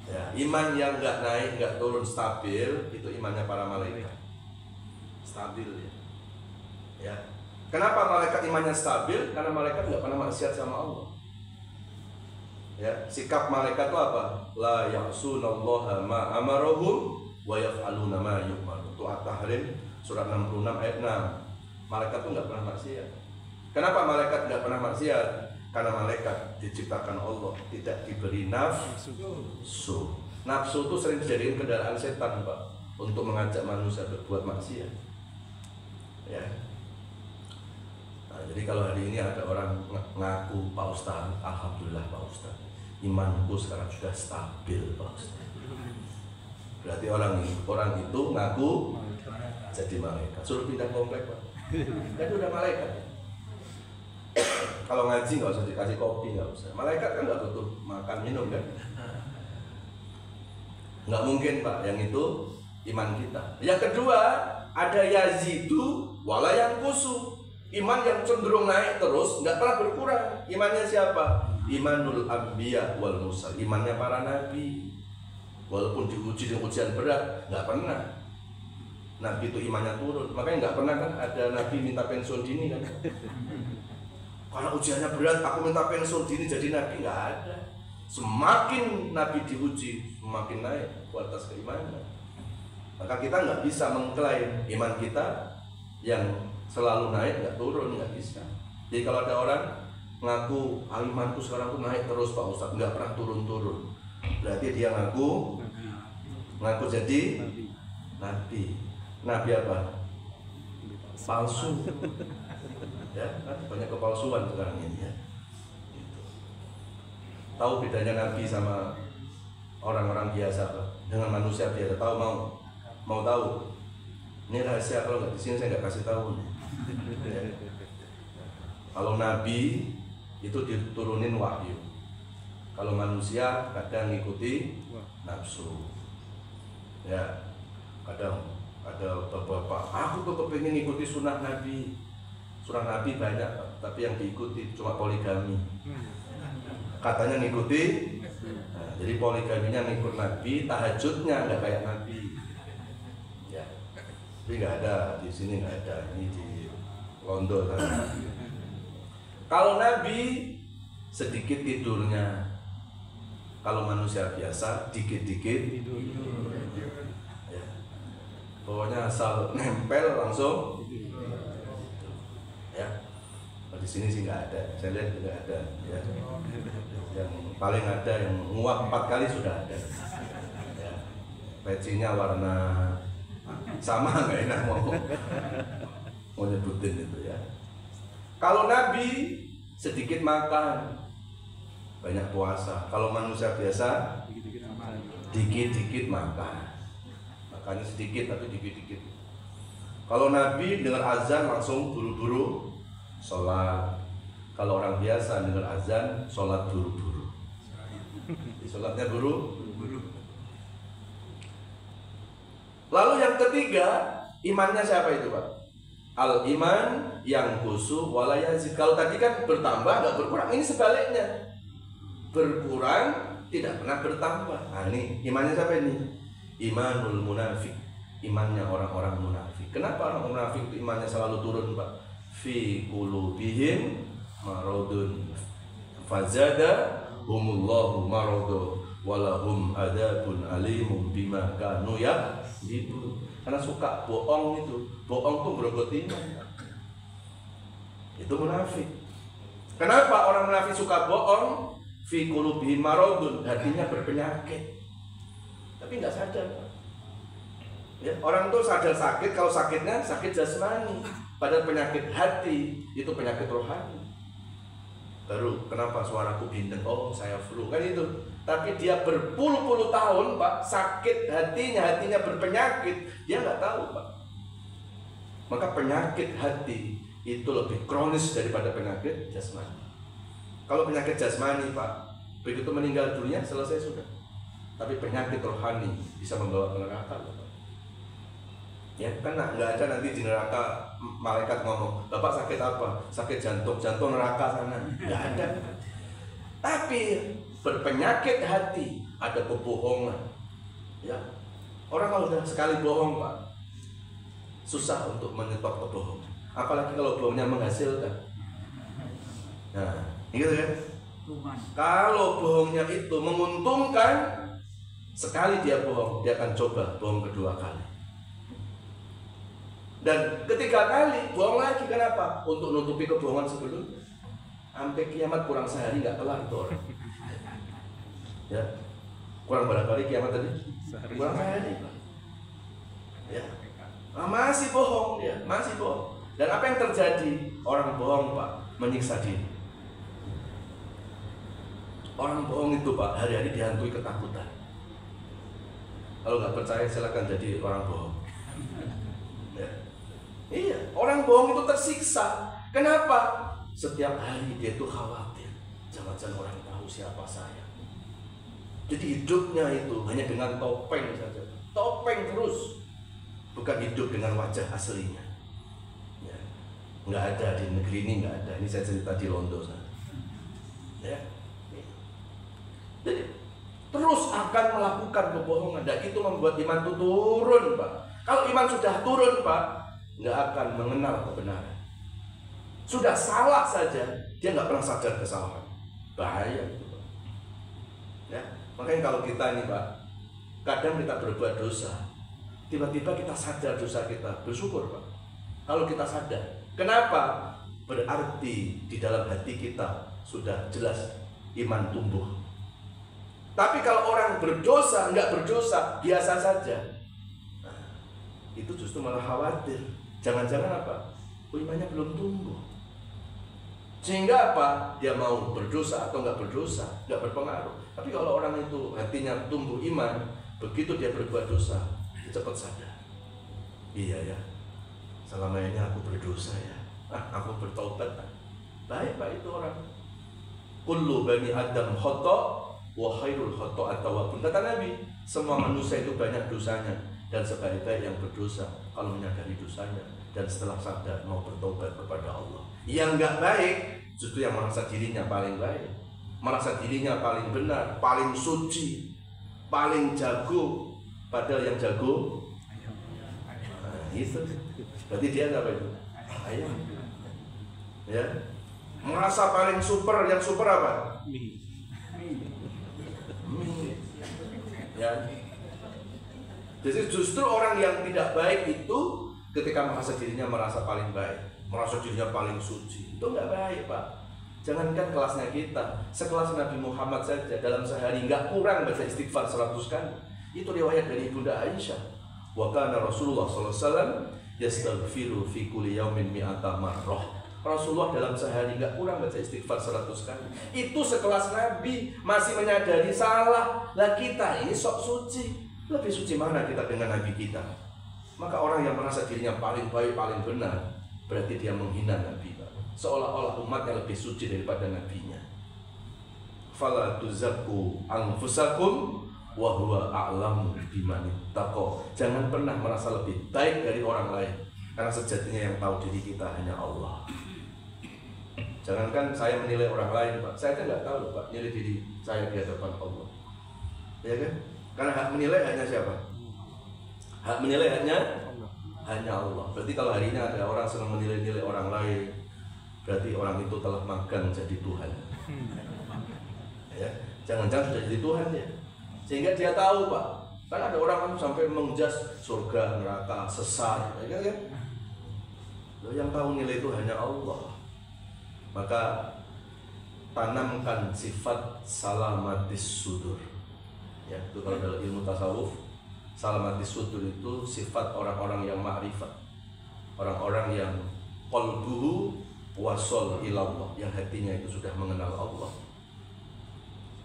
Ya, iman yang enggak naik, enggak turun, stabil, itu imannya para malaikat. Stabil ya. Ya. Kenapa malaikat imannya stabil? Karena malaikat nggak pernah maksiat sama Allah. Ya, sikap malaikat itu apa? La ya'sunallaha ma amarahum wa yaf'aluna ma yu'maru. Itu At-Tahrim surat 66 ayat 6. Malaikat itu nggak pernah maksiat. Kenapa malaikat nggak pernah maksiat? Karena malaikat diciptakan Allah, tidak diberi nafsu. Nafsu itu sering dijadikan kendaraan setan, Pak, untuk mengajak manusia berbuat maksiat. Ya. Nah, jadi kalau hari ini ada orang ngaku Pak Ustaz, alhamdulillah Pak Ustaz, imanku sekarang sudah stabil Pak Ustaz. Berarti orang itu ngaku jadi malaikat. Suruh pindah komplek, Pak. Kan udah malaikat. Kalau ngaji nggak usah dikasih kopi, nggak usah. Malaikat kan nggak butuh makan minum kan. Nggak mungkin, Pak, yang itu iman kita. Yang kedua, ada yazidu wala yanqusu. Iman yang cenderung naik terus, nggak pernah berkurang. Imannya siapa? Imanul anbiya wal mursal. Imannya para nabi. Walaupun diuji dengan ujian berat, nggak pernah nabi itu imannya turun. Makanya nggak pernah kan ada nabi minta pensiun dini kan. Karena ujiannya berat, aku minta pensiun dini jadi nabi, nggak ada. Semakin nabi diuji, semakin naik kualitas keimanan. Maka kita nggak bisa mengklaim iman kita yang selalu naik, nggak turun, nggak bisa. Jadi kalau ada orang ngaku imanku sekarang tuh naik terus Pak Ustadz, nggak pernah turun-turun, berarti dia ngaku jadi nabi. Nabi apa? Palsu. Ya, banyak kepalsuan sekarang ini ya. Gitu. Tahu bedanya nabi sama orang-orang biasa, Pak? Dengan manusia biasa, tahu mau tahu? Ini rahasia, kalau nggak di sini saya nggak kasih tahu. Ya. Kalau nabi itu diturunin wahyu. Kalau manusia kadang ngikuti nafsu. Ya, kadang ada beberapa. Aku tuh kepingin ngikuti sunnah nabi. Sunnah nabi banyak, tapi yang diikuti cuma poligami. Katanya ngikuti. Nah, jadi poligaminya ngikut nabi, tahajudnya nggak kayak nabi. Ya, tapi nggak ada di sini, nggak ada. Ini di Londo sana. Kalau nabi sedikit tidurnya, kalau manusia biasa dikit-dikit tidur. Pokoknya asal nempel langsung. Ya. Di sini sih nggak ada. Saya lihat juga ada. Ya. Yang paling ada yang nguap 4 kali sudah ada. Ya. Pecinya warna sama, nggak enak mau nyebutin itu ya. Kalau Nabi sedikit makan, banyak puasa. Kalau manusia biasa dikit-dikit makan. Makannya sedikit tapi dikit-dikit. Kalau Nabi dengar azan langsung buru-buru sholat. Kalau orang biasa dengar azan sholat buru-buru. Sholatnya buru-buru. Lalu yang ketiga, imannya siapa itu Pak? Al-iman yang khusu wala yazid. Kalau tadi kan bertambah nggak berkurang, ini sebaliknya. Berkurang tidak pernah bertambah. Nah, ini imannya siapa ini? Imanul munafik. Imannya orang-orang munafik. Kenapa orang munafik itu imannya selalu turun Pak? Fi qulubihim maradun fazada humullahu maradu walahum adabun alimum bima kanu yaktubun. Karena suka bohong itu. Bohong tuh berebut iman. Itu munafik. Kenapa orang munafik suka bohong? Fi qulubihim maradun, hatinya berpenyakit. Tapi nggak sadar. Ya, orang tuh sadar sakit kalau sakitnya sakit jasmani. Padahal penyakit hati itu penyakit rohani. Baru kenapa suaraku bindeng? Oh, saya flu kan itu. Tapi dia berpuluh-puluh tahun Pak sakit hatinya berpenyakit, dia nggak tahu Pak. Maka penyakit hati itu lebih kronis daripada penyakit jasmani. Kalau penyakit jasmani Pak, begitu meninggal dunia selesai sudah. Tapi penyakit rohani bisa membawa ke neraka Pak. Ya kan nggak ada nanti di neraka malaikat ngomong, Bapak sakit apa? Sakit jantung neraka sana. Nggak ada. Tapi berpenyakit hati ada kebohongan. Ya, orang kalau sudah sekali bohong Pak, susah untuk menyetop kebohongan. Apalagi kalau bohongnya menghasilkan. Nah, gitu kan? Kalau bohongnya itu menguntungkan, sekali dia bohong, dia akan coba bohong kedua kali. Dan ketiga kali bohong lagi, kenapa? Untuk nutupi kebohongan sebelumnya. Sampai kiamat kurang sehari nggak kelar tuh orang. Ya, kurang berapa hari kiamat tadi? Kurang sehari. Ya, masih bohong dia, masih bohong. Dan apa yang terjadi? Orang bohong Pak menyiksa diri. Orang bohong itu Pak hari-hari dihantui ketakutan. Kalau nggak percaya silakan jadi orang bohong. Ya. Iya, orang bohong itu tersiksa. Kenapa? Setiap hari dia itu khawatir, jangan-jangan orang tahu siapa saya. Jadi hidupnya itu hanya dengan topeng saja, topeng terus, bukan hidup dengan wajah aslinya. Ya. Nggak ada di negeri ini, nggak ada. Ini saya cerita di Londo sana. Ya. Jadi terus akan melakukan kebohongan, dan itu membuat iman itu turun Pak. Kalau iman sudah turun Pak, nggak akan mengenal kebenaran. Sudah salah saja, dia nggak pernah sadar kesalahan. Bahaya itu Pak. Ya, makanya kalau kita ini Pak, kadang kita berbuat dosa, tiba-tiba kita sadar dosa kita, bersyukur Pak. Kalau kita sadar, kenapa? Berarti di dalam hati kita sudah jelas iman tumbuh. Tapi kalau orang berdosa, nggak berdosa, biasa saja, nah, itu justru malah khawatir. Jangan-jangan apa? Imannya belum tumbuh. Sehingga apa? Dia mau berdosa atau nggak berdosa, nggak berpengaruh. Tapi kalau orang itu hatinya tumbuh iman, begitu dia berbuat dosa, dia cepat sadar. Iya ya, selama ini aku berdosa ya. Aku bertaubat. Baik Pak itu orang. Kullu bani Adam khata' wa khairul khata'at tawwabun. Kata Nabi, semua manusia itu banyak dosanya, dan sebaik-baik yang berdosa kalau menyadari dosanya dan setelah sadar mau bertobat kepada Allah. Yang nggak baik justru yang merasa dirinya paling baik, merasa dirinya paling benar, paling suci, paling jago, padahal yang jago itu berarti dia apa itu? Ayam. Ya, merasa paling super, yang super apa? Mie. Ya. Jadi justru orang yang tidak baik itu ketika merasa paling baik, merasa dirinya paling suci, itu nggak baik, Pak. Jangankan kelasnya kita, sekelas Nabi Muhammad saja dalam sehari nggak kurang baca istighfar 100 kali. Itu riwayat dari Ibunda Aisyah. Wa kana Rasulullah sallallahu alaihi wasallam yastaghfiru fi kulli yaumin mi'ata marrah. Rasulullah dalam sehari nggak kurang baca istighfar 100 kali. Itu sekelas Nabi masih menyadari salah. Lah kita ini sok suci. Lebih suci mana kita dengan Nabi kita? Maka orang yang merasa dirinya paling baik, paling benar, berarti dia menghina Nabi. Seolah-olah umatnya lebih suci daripada nabinya. Fala tuzakku anfusakum wa huwa a'lamu bimanittaqo. Jangan pernah merasa lebih baik dari orang lain, karena sejatinya yang tahu diri kita hanya Allah. Jangankan saya menilai orang lain, Pak. Saya kan nggak tahu, Pak, nilai diri saya di hadapan Allah. Ya kan? Karena hak menilai hanya siapa? Hak menilai hanya Allah. Berarti kalau hari ini ada orang senang menilai-nilai orang lain, berarti orang itu telah magang jadi Tuhan. Ya, jangan-jangan sudah jadi Tuhan ya. Sehingga dia tahu, Pak. Kan ada orang kan sampai menjas surga, neraka, sesat, ya kan? Yang tahu nilai itu hanya Allah. Maka tanamkan sifat salamatis sudur. Ya, itu kalau dalam ilmu tasawuf, salamatis sudur itu sifat orang-orang yang ma'rifat, orang-orang yang qalbuhu wasol ilallah, yang hatinya itu sudah mengenal Allah.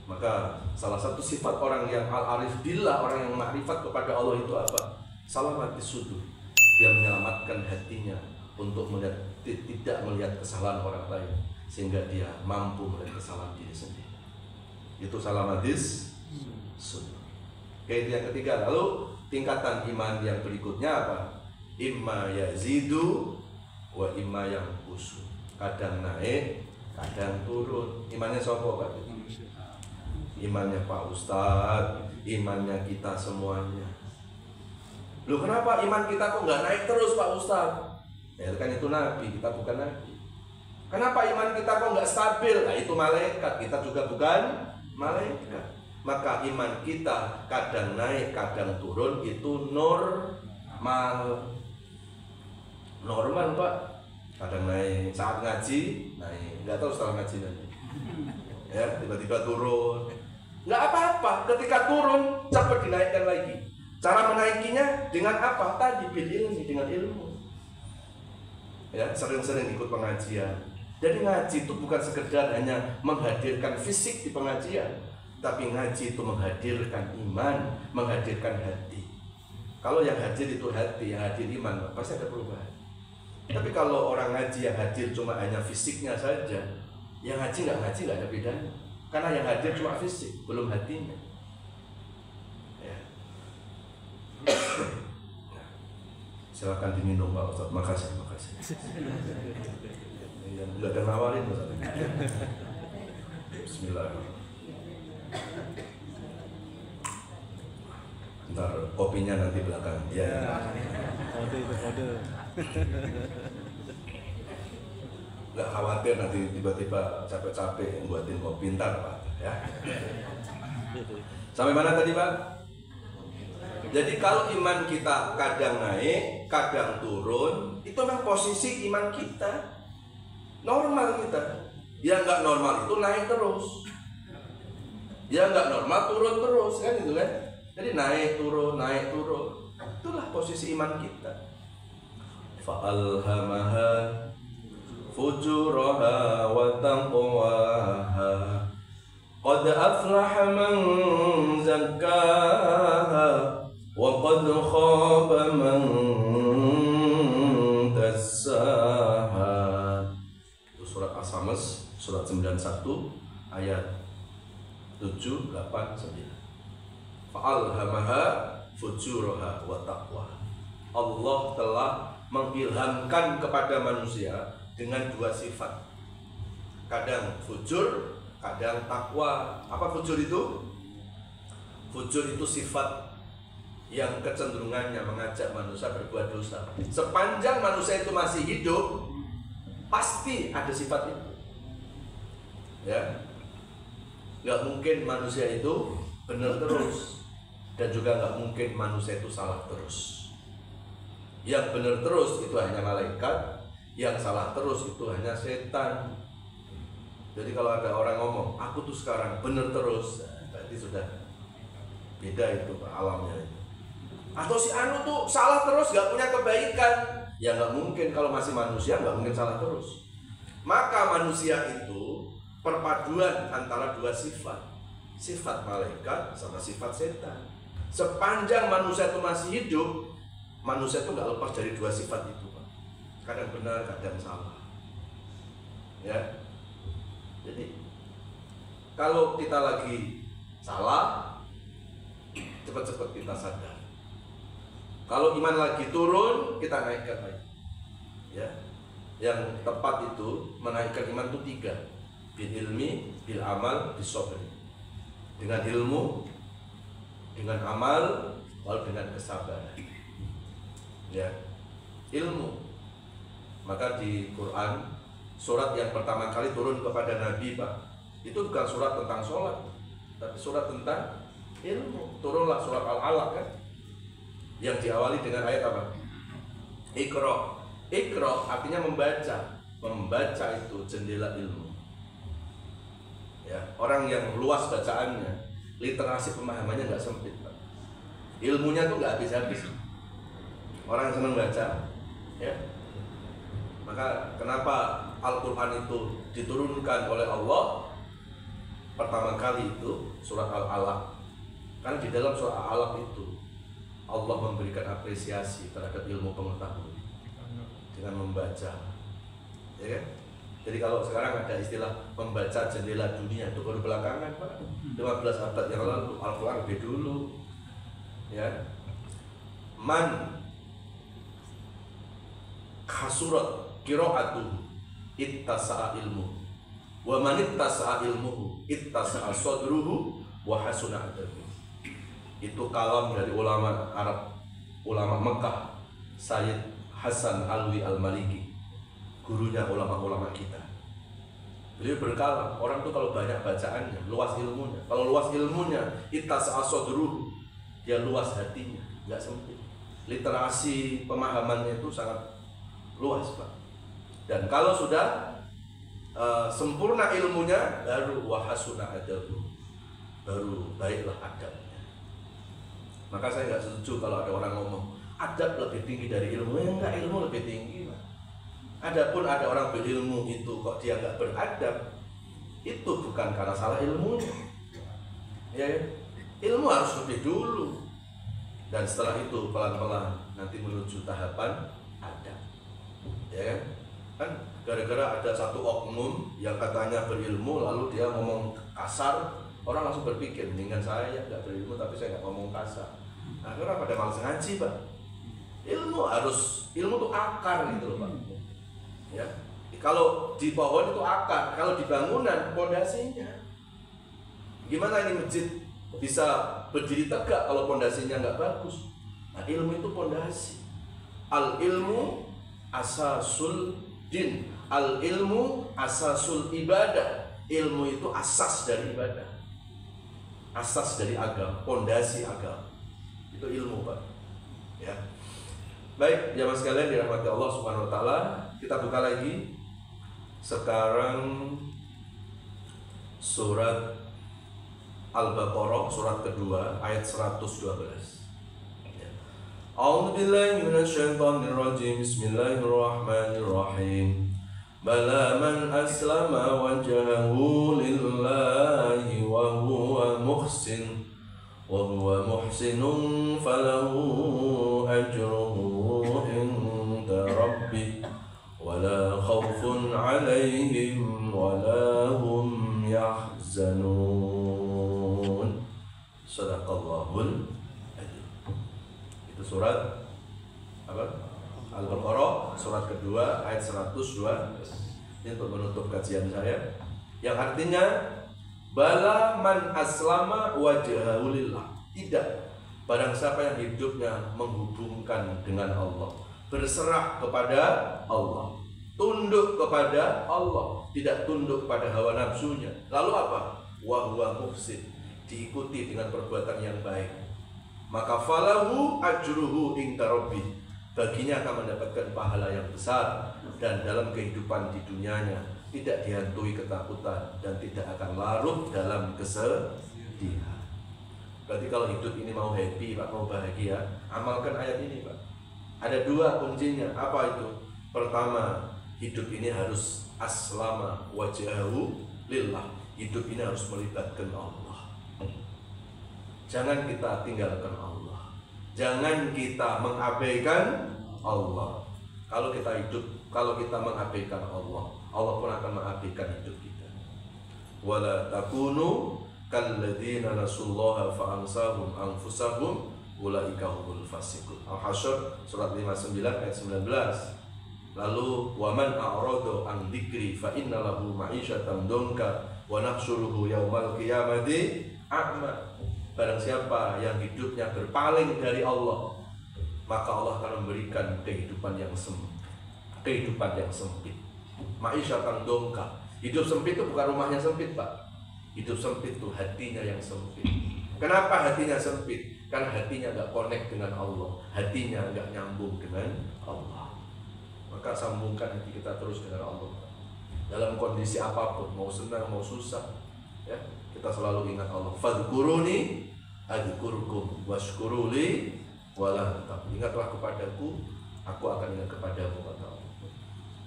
Maka salah satu sifat orang yang al-arif billah, orang yang ma'rifat kepada Allah itu apa? Salamatis sudur. Dia menyelamatkan hatinya untuk melihat, tidak melihat kesalahan orang lain, sehingga dia mampu melihat kesalahan diri sendiri. Itu salamatis sudur. Itu yang ketiga. Lalu tingkatan iman yang berikutnya apa? Imma yazidu wa imma yanqusu. Kadang naik, kadang turun. Imannya siapa, Pak? Imannya Pak Ustadz, imannya kita semuanya. Loh, kenapa iman kita kok nggak naik terus, Pak Ustadz? Ya kan itu Nabi, kita bukan Nabi. Kenapa iman kita kok nggak stabil? Nah itu malaikat, kita juga bukan malaikat. Maka iman kita kadang naik, kadang turun, itu normal. Normal, Pak. Kadang naik, saat ngaji naik, nggak tahu setelah ngaji nanti. Ya, tiba-tiba turun. Nggak apa-apa, ketika turun cepat dinaikkan lagi. Cara menaikinya dengan apa? Tadi ilmu, dengan ilmu. Ya, sering-sering ikut pengajian. Jadi ngaji itu bukan sekedar hanya menghadirkan fisik di pengajian, tapi ngaji itu menghadirkan iman, menghadirkan hati. Kalau yang hadir itu hati, yang hadir iman, pasti ada perubahan. Tapi kalau orang ngaji yang hadir cuma hanya fisiknya saja, yang ngaji nggak ada bedanya. Karena yang hadir cuma fisik, belum hatinya. Ya. Silakan diminum, Pak Ustadz. Makasih. Nggak ada nawarin, Ustadz. Bismillahirrahmanirrahim. Ntar kopinya nanti belakang. Ya. Kode. Nggak khawatir nanti tiba-tiba capek-capek buatin kopi, ntar, Pak. Ya. Sampai mana tadi, Pak? Jadi kalau iman kita kadang naik, kadang turun, itu memang posisi iman kita. Normal kita. Yang nggak normal itu naik terus. Yang nggak normal turun terus, kan itu kan? Jadi naik turun. Itulah posisi iman kita. Fa'alhamaha fujuraha wa taqwaha qad aflaha man zakkaha wa qad khaba man dassaha. Itu surat As-Samas, surat 91 ayat 7, 8, 9. Fa'alhamaha fujuraha wa taqwaha. Allah telah mengilhamkan kepada manusia dengan dua sifat, kadang fujur, kadang takwa. Apa fujur itu? Fujur itu sifat yang kecenderungannya mengajak manusia berbuat dosa. Sepanjang manusia itu masih hidup, pasti ada sifat itu. Ya, nggak mungkin manusia itu benar terus. Dan juga nggak mungkin manusia itu salah terus. Yang benar terus itu hanya malaikat, yang salah terus itu hanya setan. Jadi kalau ada orang ngomong, aku tuh sekarang benar terus, berarti sudah beda itu alamnya itu. Atau si anu tuh salah terus, nggak punya kebaikan. Ya nggak mungkin, kalau masih manusia nggak mungkin salah terus. Maka manusia itu perpaduan antara dua sifat, sifat malaikat sama sifat setan. Sepanjang manusia itu masih hidup, manusia itu nggak lepas dari dua sifat itu, Pak. Kadang benar, kadang salah. Ya, jadi kalau kita lagi salah, cepat-cepat kita sadar. Kalau iman lagi turun, kita naikkan lagi. Ya, yang tepat itu menaikkan iman itu 3: bil ilmi, bil amal, bis sabri. Dengan ilmu, dengan amal, lalu dengan kesabaran. Ya, ilmu. Maka di Quran, surat yang pertama kali turun kepada Nabi, Pak, itu bukan surat tentang sholat, tapi surat tentang ilmu. Turunlah surat Al-Alaq kan, yang diawali dengan ayat apa? Iqra. Iqra artinya membaca. Membaca itu jendela ilmu. Ya, orang yang luas bacaannya, literasi pemahamannya nggak sempit, Pak. Ilmunya tuh nggak habis-habis. Orang yang senang baca, ya. Maka kenapa Al-Quran itu diturunkan oleh Allah pertama kali itu surat Al-Alaq? Karena di dalam surat Al-Alaq itu Allah memberikan apresiasi terhadap ilmu pengetahuan dengan membaca, ya kan? Jadi kalau sekarang ada istilah membaca jendela dunia, itu baru belakangan, Pak. 15 abad yang lalu Al-Quran lebih dulu, ya. Man khasurat qira'atuhu ittasa'a ilmu, wa man ittasa'a ilmuhu ittasa'a sadruhu wa hasuna adabu. Itu kalam dari ulama Arab, ulama Mekah, Sayyid Hasan Alwi Al-Maliki, gurunya ulama-ulama kita. Beliau berkalam, orang tuh kalau banyak bacaannya, luas ilmunya. Kalau luas ilmunya, ittasa'a sadruhu, dia luas hatinya, nggak sempit. Literasi pemahamannya itu sangat luas, Pak. Dan kalau sudah sempurna ilmunya, baru wahasuna adabu, baru baiklah adabnya. Maka saya nggak setuju kalau ada orang ngomong adab lebih tinggi dari ilmu. Ya enggak, ilmu lebih tinggi, Pak. Adapun ada orang berilmu itu kok dia nggak beradab, itu bukan karena salah ilmunya. Ya, ilmu harus lebih dulu, dan setelah itu pelan-pelan nanti menuju tahapan adab. Ya kan, gara-gara ada satu oknum yang katanya berilmu lalu dia ngomong kasar, orang langsung berpikir mendingan saya nggak berilmu tapi saya nggak ngomong kasar. Akhirnya pada malas ngaji, Pak. Ilmu tuh akar gitu loh, Pak. Ya, kalau di pohon itu akar, kalau di bangunan pondasinya. Gimana ini masjid bisa berdiri tegak kalau pondasinya nggak bagus? Nah, ilmu itu pondasi. Al ilmu asasul din, al ilmu asasul ibadah. Ilmu itu asas dari ibadah, asas dari agama, pondasi agama. Itu ilmu, Pak. Ya. Baik, jamaah sekalian dirahmati Allah Subhanahu wa taala, kita buka lagi sekarang surat Al-Baqarah, surat kedua ayat 112. A'udzu billahi minasyaitonir rajim. Bismillahirrahmanirrahim. Bala man aslama wajhahu lillahi wa huwa muhsin falahu ajruhu inda rabbih wala khaufun 'alaihim wala hum yahzanun. Shadaqallahul adzim. Itu surat apa? Al-Baqarah, surat kedua ayat 102. Ini untuk menutup kajian saya, yang artinya bala man aslama wajhahu lillah. Tidak, barang siapa yang hidupnya menghubungkan dengan Allah, berserah kepada Allah, tunduk kepada Allah, tidak tunduk pada hawa nafsunya. Lalu apa? Wa huwa muhsin, diikuti dengan perbuatan yang baik. maka falahu ajruhu inda rabbih, baginya akan mendapatkan pahala yang besar, dan dalam kehidupan di dunianya tidak dihantui ketakutan dan tidak akan larut dalam kesedihan. Berarti kalau hidup ini mau happy Pak, mau bahagia, amalkan ayat ini Pak. Ada dua kuncinya. Apa itu? Pertama, hidup ini harus aslama wajhahu lillah. Hidup ini harus melibatkan Allah. Jangan kita tinggalkan Allah. Jangan kita mengabaikan Allah. Kalau kita hidup, kalau kita mengabaikan Allah, Allah pun akan mengabaikan hidup kita. Wala takunu kalladzina nasullaha fa'ansahum anfusahum ulaika humul fasiqun. Al-Hasyr surat 59 ayat 19. Lalu waman a'rada an dzikri fa inna lahu ma'isyatan donka wa nahsyuruhu yaumal qiyamati a'ma. Barang siapa yang hidupnya berpaling dari Allah, maka Allah akan memberikan kehidupan yang sempit. Kehidupan yang sempit. Ma'isyatan donka. Hidup sempit itu bukan rumahnya sempit Pak. Hidup sempit itu hatinya yang sempit. Kenapa hatinya sempit? Karena hatinya nggak connect dengan Allah, hatinya nggak nyambung dengan Allah. Maka sambungkan hati kita terus dengan Allah. Dalam kondisi apapun, mau senang mau susah, ya kita selalu ingat Allah. Fadhkuruni adzkurkum washkuruli wala takfurun. Ingatlah kepadaku, aku akan ingat kepadamu, kata Allah.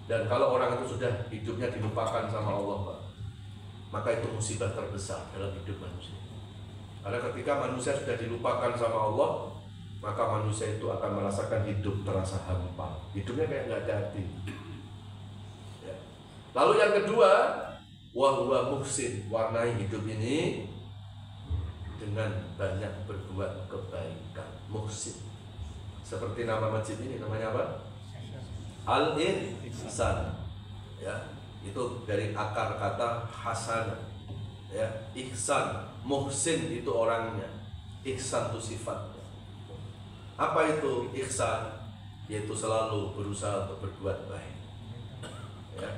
Dan kalau orang itu sudah hidupnya dilupakan sama Allah Pak, maka itu musibah terbesar dalam hidup manusia. Karena ketika manusia sudah dilupakan sama Allah, maka manusia itu akan merasakan hidup terasa hampa. Hidupnya kayak nggak ada arti. Ya. Lalu yang kedua, wa huwa muhsin, warnai hidup ini dengan banyak berbuat kebaikan. Muhsin. Seperti nama masjid ini, namanya apa? Al-Ihsan. Ya, itu dari akar kata hasanah. Ya, ihsan, muhsin itu orangnya, ihsan itu sifatnya. Apa itu ihsan? Yaitu selalu berusaha untuk berbuat baik. Ya.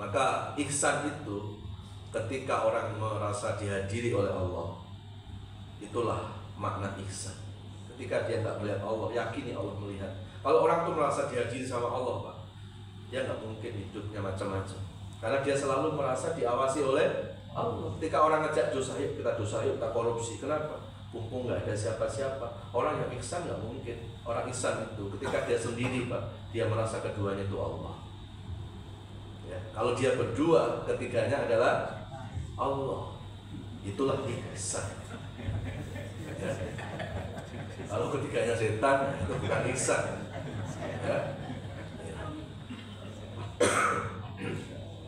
Maka ihsan itu ketika orang merasa dihadiri oleh Allah, itulah makna ihsan. Ketika dia tak melihat Allah, yakini Allah melihat. Kalau orang tuh merasa dihadiri sama Allah Pak, dia nggak mungkin hidupnya macam-macam, karena dia selalu merasa diawasi oleh Allah. Ketika orang ngajak dosa, yuk kita dosa, yuk kita korupsi. Kenapa? Mumpung nggak ada siapa-siapa. Orang yang ihsan nggak mungkin. Orang ihsan itu ketika dia sendiri Pak, dia merasa keduanya itu Allah. Ya. Kalau dia berdua, ketiganya adalah Allah. Itulah ihsan. Ya. Kalau ketiganya setan, itu bukan ihsan. Ya.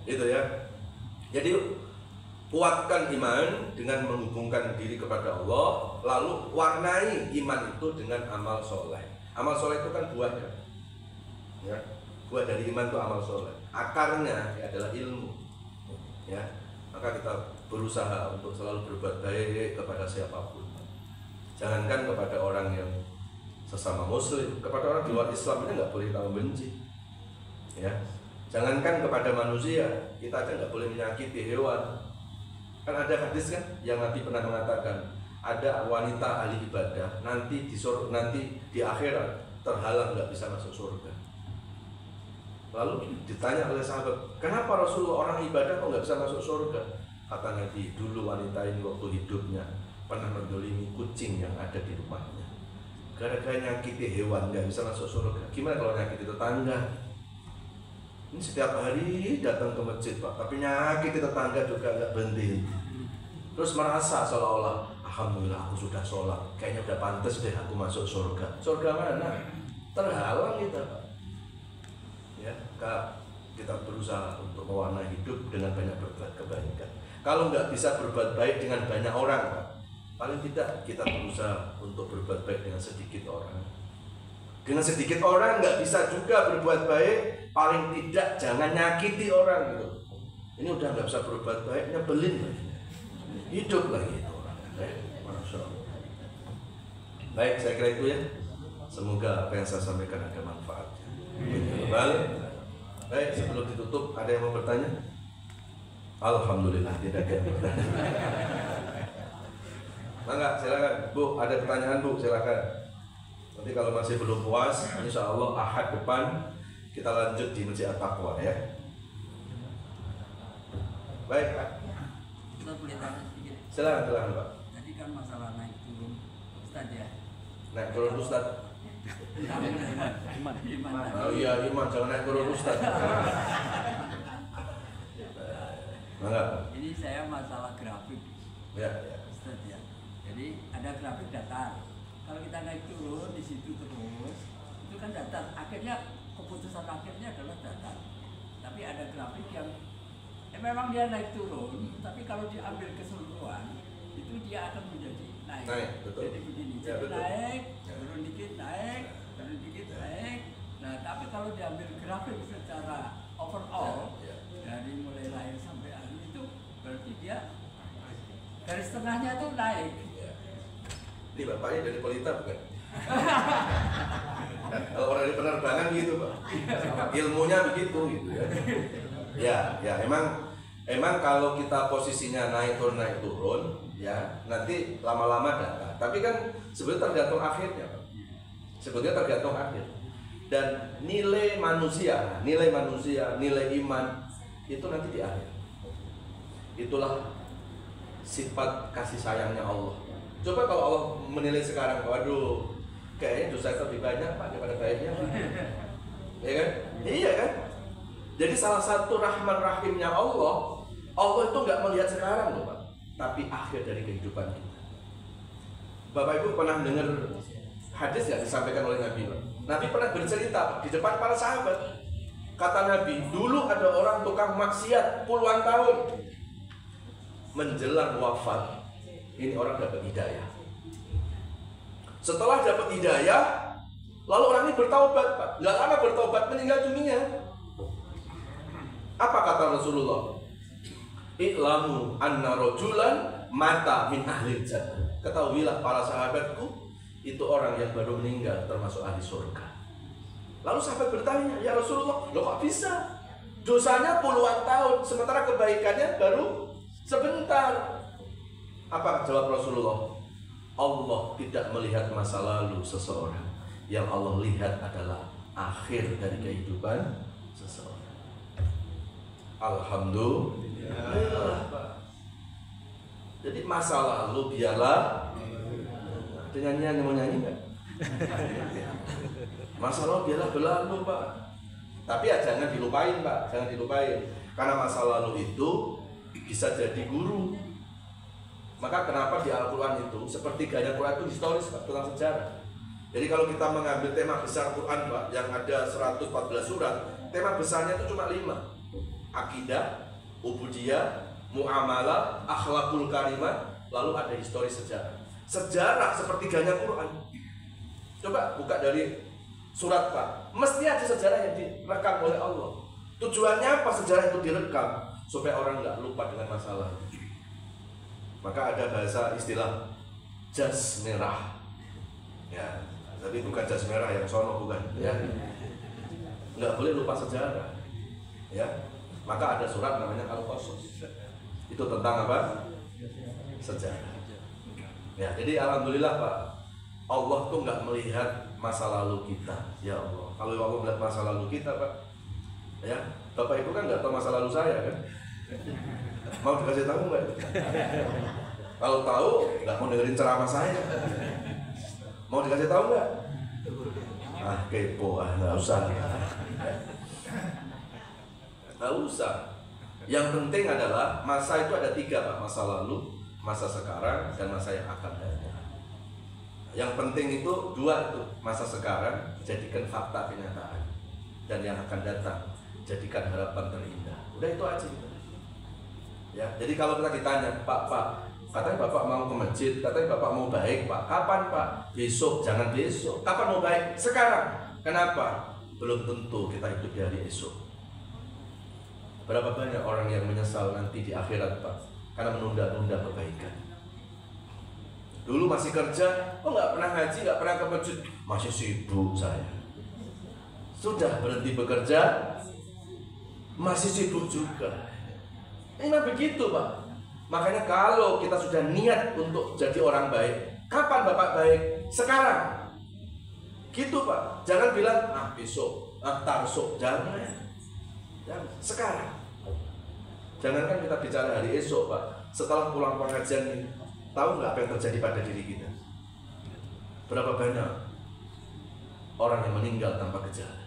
Itu ya. Jadi kuatkan iman dengan menghubungkan diri kepada Allah, lalu warnai iman itu dengan amal soleh. Amal soleh itu kan buahnya, ya. Buah dari iman itu amal soleh. Akarnya ya adalah ilmu, ya. Maka kita berusaha untuk selalu berbuat baik kepada siapapun. Jangankan kepada orang yang sesama Muslim, kepada orang di luar Islam ini nggak boleh kita membenci, ya. Jangankan kepada manusia, kita aja nggak boleh menyakiti hewan. Kan ada hadis kan yang Nabi pernah mengatakan, ada wanita ahli ibadah nanti di akhirat terhalang nggak bisa masuk surga. Lalu ditanya oleh sahabat, kenapa Rasulullah orang ibadah kok nggak bisa masuk surga? Kata Nabi, dulu wanita ini waktu hidupnya pernah mendolimi kucing yang ada di rumahnya. Gara-gara nyakiti hewan nggak bisa masuk surga. Gimana kalau nyakiti tetangga? Ini setiap hari datang ke masjid Pak, tapi nyakiti tetangga juga nggak berhenti. Terus merasa seolah-olah, alhamdulillah aku sudah sholat, kayaknya udah pantas deh aku masuk surga. Surga mana? Terhalang kita Pak. Ya, kita berusaha untuk mewarnai hidup dengan banyak berbuat kebaikan. Kalau nggak bisa berbuat baik dengan banyak orang Pak, paling tidak kita berusaha untuk berbuat baik dengan sedikit orang. Dengan sedikit orang nggak bisa juga berbuat baik, paling tidak jangan nyakiti orang gitu. Ini udah nggak bisa berbuat baik, nyebelin lagi. Hidup lagi itu orang. Masya Allah. Baik, saya kira itu ya. Semoga apa yang saya sampaikan ada manfaatnya. Baik, sebelum ditutup ada yang mau bertanya? Alhamdulillah tidak ada yang bertanya. Mangga, silakan Bu, ada pertanyaan Bu, silakan. Nanti kalau masih belum puas, insya Allah Ahad depan kita lanjut di Masjid At-Taqwa ya. Baik Pak. Kita boleh tanya sedikit. Silakan Pak. Tadi kan masalah naik turun Ustaz ya. Naik turun Ustaz. Iman. Oh iya iman, jangan naik turun Ustaz. Mangga. Ini saya masalah grafik. Ya. Ustaz ya. Jadi ada grafik datar. Kalau kita naik turun di situ terus, itu kan datar. Akhirnya keputusan akhirnya adalah datar. Tapi ada grafik yang memang dia naik turun, tapi kalau diambil keseluruhan itu dia akan menjadi naik. Naik, betul. Jadi begini, Ya, jadi betul. naik, Ya. turun dikit naik, turun dikit naik. Nah, tapi kalau diambil grafik secara overall Ya. dari mulai lahir sampai akhir itu berarti dia garis tengahnya tuh naik. Ya. Ini bapaknya dari Polita bukan? Kalau orang dari penerbangan gitu Pak. Ilmunya begitu gitu ya. Ya, emang kalau kita posisinya naik turun ya, nanti lama-lama datar. Tapi kan sebetulnya tergantung akhirnya Pak. Sebetulnya tergantung akhir. Dan nilai manusia, nilai iman itu nanti di akhir. Itulah sifat kasih sayangnya Allah. Coba kalau Allah menilai sekarang, waduh, kayaknya dosa kita lebih banyak Pak daripada baiknya Pak. Ya kan? Iya kan? Jadi salah satu rahman rahimnya Allah itu nggak melihat sekarang loh Pak, tapi akhir dari kehidupan kita. Bapak Ibu pernah dengar hadis yang disampaikan oleh Nabi Pak? Nabi pernah bercerita Pak, di depan para sahabat. Kata Nabi, dulu ada orang tukang maksiat puluhan tahun. Menjelang wafat, ini orang dapat hidayah. Setelah dapat hidayah, lalu orang ini bertaubat Pak. Nggak lama bertaubat, meninggal dunia. Apa kata Rasulullah? I'lamu anna rajulan mata min ahli jannah. Ketahuilah para sahabatku, itu orang yang baru meninggal termasuk ahli surga. Lalu sahabat bertanya, ya Rasulullah, loh kok bisa? Dosanya puluhan tahun, sementara kebaikannya baru sebentar. Apa jawab Rasulullah? Allah tidak melihat masa lalu seseorang. Yang Allah lihat adalah akhir dari kehidupan seseorang. Alhamdulillah Pak. Jadi masa lalu biarlah. Ada nyanyian yang mau nyanyi nggak? Masa lalu biarlah berlalu Pak. Tapi ya jangan dilupain Pak, jangan dilupain. Karena masa lalu itu bisa jadi guru. Maka kenapa di Al-Quran itu sepertiganya Quran itu historis Pak, tentang sejarah. Jadi kalau kita mengambil tema besar Quran Pak, yang ada 114 surat, tema besarnya itu cuma 5. Akidah, ubudiyah, muamalah, akhlakul karimah, lalu ada historis sejarah. Sejarah sepertiganya Quran. Coba buka dari surat Pak, mesti ada sejarah yang direkam oleh Allah. Tujuannya apa sejarah itu direkam? Supaya orang nggak lupa dengan masa lalu. Maka ada bahasa istilah jas merah. Ya, tapi bukan jas merah yang sono bukan. Ya, nggak boleh lupa sejarah. Ya, maka ada surat namanya Al-Qasas. Itu tentang apa? Sejarah. Ya, jadi alhamdulillah Pak, Allah tuh nggak melihat masa lalu kita. Ya Allah, kalau Allah melihat masa lalu kita Pak, ya Bapak Ibu kan nggak tahu masa lalu saya kan? Mau dikasih tahu nggak? Kalau tahu nggak mau dengerin ceramah saya. Mau dikasih tahu nggak? Ah kepo, nggak usah. Nggak usah. Yang penting adalah masa itu ada 3 Pak, masa lalu, masa sekarang, dan masa yang akan datang. Yang penting itu 2 itu, masa sekarang jadikan fakta kenyataan, dan yang akan datang jadikan harapan terindah. Udah itu aja gitu. Ya, jadi kalau kita ditanya, Pak, katanya Bapak mau ke masjid, katanya Bapak mau baik, Pak. Kapan Pak? Besok, jangan besok. Kapan mau baik? Sekarang. Kenapa? Belum tentu kita hidup di hari esok. Berapa banyak orang yang menyesal nanti di akhirat Pak, karena menunda-nunda kebaikan. Dulu masih kerja, nggak pernah ngaji, nggak pernah ke masjid, masih sibuk saya. Sudah berhenti bekerja, masih sibuk juga. Memang begitu Pak. Makanya kalau kita sudah niat untuk jadi orang baik, kapan Bapak baik? Sekarang. Gitu Pak. Jangan bilang besok, tarsuk. Jangan. Sekarang. Jangankan kita bicara hari esok Pak. Setelah pulang pengajian ini, tahu nggak apa yang terjadi pada diri kita? Berapa banyak orang yang meninggal tanpa gejala?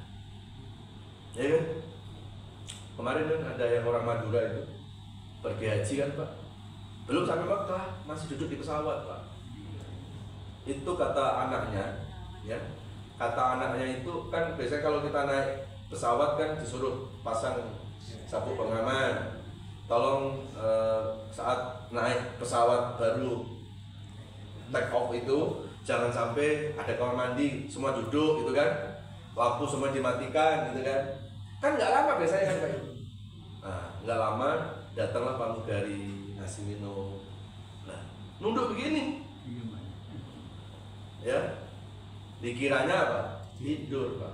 Ya kan? Kemarin kan ada yang orang Madura itu pergi haji kan Pak, belum sampai Mekah masih duduk di pesawat Pak. Itu kata anaknya, ya, kata anaknya itu kan biasanya kalau kita naik pesawat kan disuruh pasang sabuk pengaman, tolong saat naik pesawat baru take off itu jangan sampai ada kamar mandi, semua duduk gitu kan, lampu semua dimatikan gitu kan nggak lama biasanya kan Pak. Nah nggak lama datanglah pramugari ngasih minum, nah nunduk begini, ya dikiranya apa? Tidur Pak.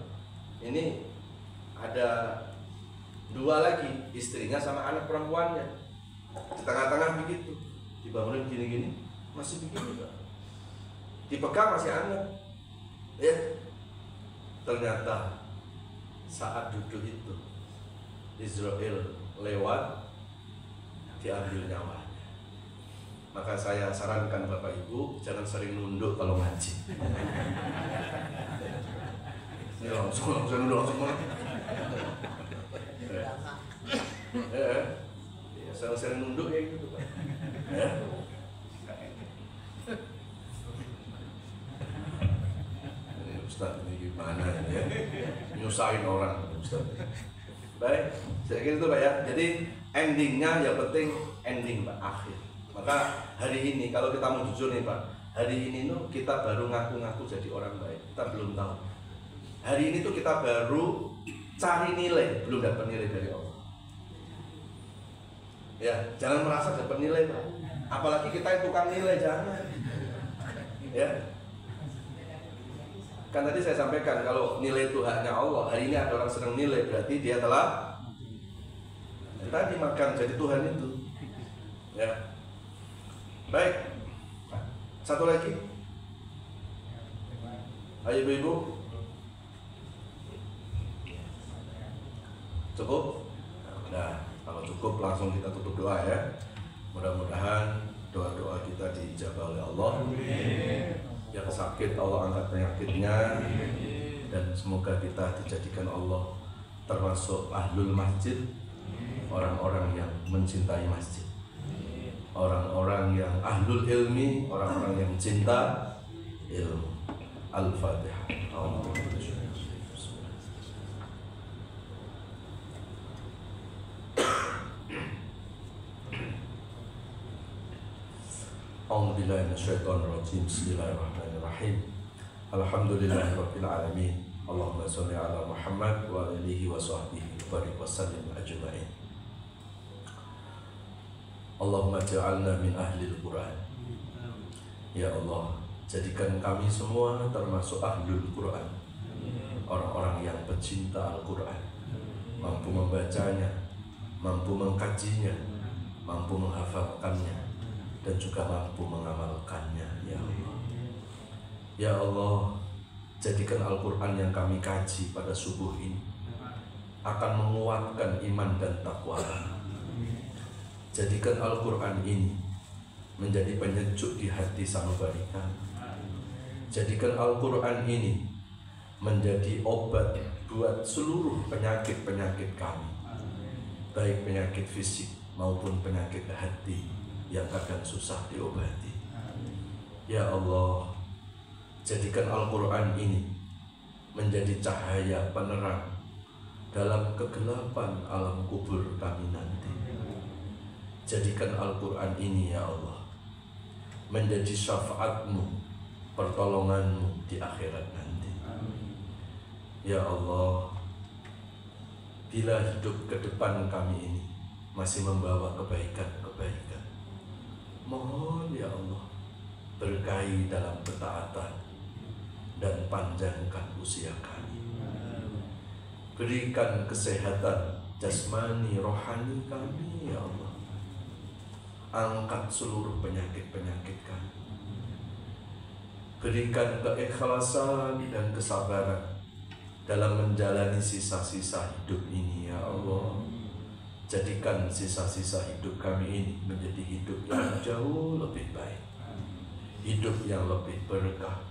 Ini ada dua lagi, istrinya sama anak perempuannya di tengah-tengah begitu, dibangunin gini-gini masih begini Pak, dipegang masih hangat, ya. Ternyata saat duduk itu Israel lewat, diambil nyawanya. Maka saya sarankan Bapak Ibu jangan sering nunduk kalau ngaji. Ini langsung sering nunduk kayak gitu Pak. Ya. Ustaz ini gimana ya? Nyusahin orang Ustaz. Baik, saya kira itu Pak ya. Jadi endingnya yang penting ending Pak, akhir. Maka hari ini kalau kita mau jujur nih Pak, hari ini tuh kita baru ngaku-ngaku jadi orang baik. Kita belum tahu. Hari ini tuh kita baru cari nilai, belum dapat nilai dari Allah. Ya, jangan merasa dapat nilai Pak. Apalagi kita yang tukang nilai, jangan. Ya. Kan tadi saya sampaikan kalau nilai itu haknya Allah. Hari ini ada orang sedang nilai, berarti dia telah tadi makan jadi Tuhan itu. Ya. Baik. Satu lagi. Ayo ibu-ibu. Cukup? Nah, kalau cukup langsung kita tutup doa ya. Mudah-mudahan doa-doa kita diijabah oleh Allah. Yang sakit Allah angkat penyakitnya, dan semoga kita dijadikan Allah termasuk ahlul masjid, orang-orang yang mencintai masjid, orang-orang yang ahlul ilmi, orang-orang yang cinta ilmu. Al-Fatihah. A'udzubillahi minasyaitonir rajim. Bismillahirrahmanirrahim. Alhamdulillahirabbil alamin. Allahumma shalli ala Muhammad wa alihi wa sahbihi wa barik wa sallim ajma'in. Allahumma ja'alna min ahlil Qur'an. Ya Allah, jadikan kami semua termasuk ahlul Qur'an, orang-orang yang pecinta Al-Qur'an, mampu membacanya, mampu mengkajinya, mampu menghafalkannya, dan juga mampu mengamalkannya. Ya Allah, ya Allah, jadikan Al-Quran yang kami kaji pada subuh ini akan menguatkan iman dan takwa. Jadikan Al-Quran ini menjadi penyejuk di hati sanubari kami. Jadikan Al-Quran ini menjadi obat buat seluruh penyakit-penyakit kami, baik penyakit fisik maupun penyakit hati yang kadang susah diobati. Ya Allah, jadikan Al-Quran ini menjadi cahaya penerang dalam kegelapan alam kubur kami nanti. Jadikan Al-Quran ini ya Allah menjadi syafaat-Mu, pertolongan-Mu di akhirat nanti. Ya Allah, bila hidup ke depan kami ini masih membawa kebaikan-kebaikan, mohon ya Allah berkahi dalam ketaatan dan panjangkan usia kami. Berikan kesehatan jasmani rohani kami ya Allah. angkat seluruh penyakit-penyakit kami. Berikan keikhlasan dan kesabaran dalam menjalani sisa-sisa hidup ini ya Allah. Jadikan sisa-sisa hidup kami ini menjadi hidup yang jauh lebih baik, hidup yang lebih berkah,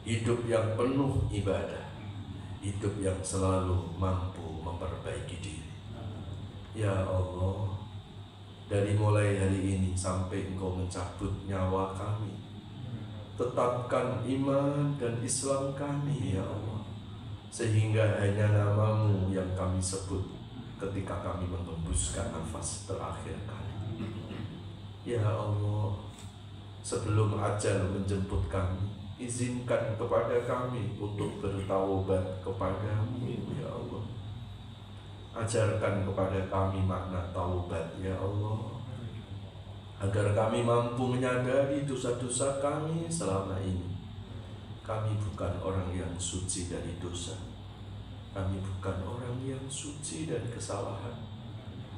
hidup yang penuh ibadah, hidup yang selalu mampu memperbaiki diri. Ya Allah, dari mulai hari ini sampai Engkau mencabut nyawa kami, tetapkan iman dan Islam kami ya Allah, sehingga hanya nama-Mu yang kami sebut ketika kami menghembuskan nafas terakhir kali. Ya Allah, sebelum ajal menjemput kami, izinkan kepada kami untuk bertaubat kepada-Mu ya Allah. Ajarkan kepada kami makna taubat ya Allah, agar kami mampu menyadari dosa-dosa kami selama ini. Kami bukan orang yang suci dari dosa, kami bukan orang yang suci dari kesalahan.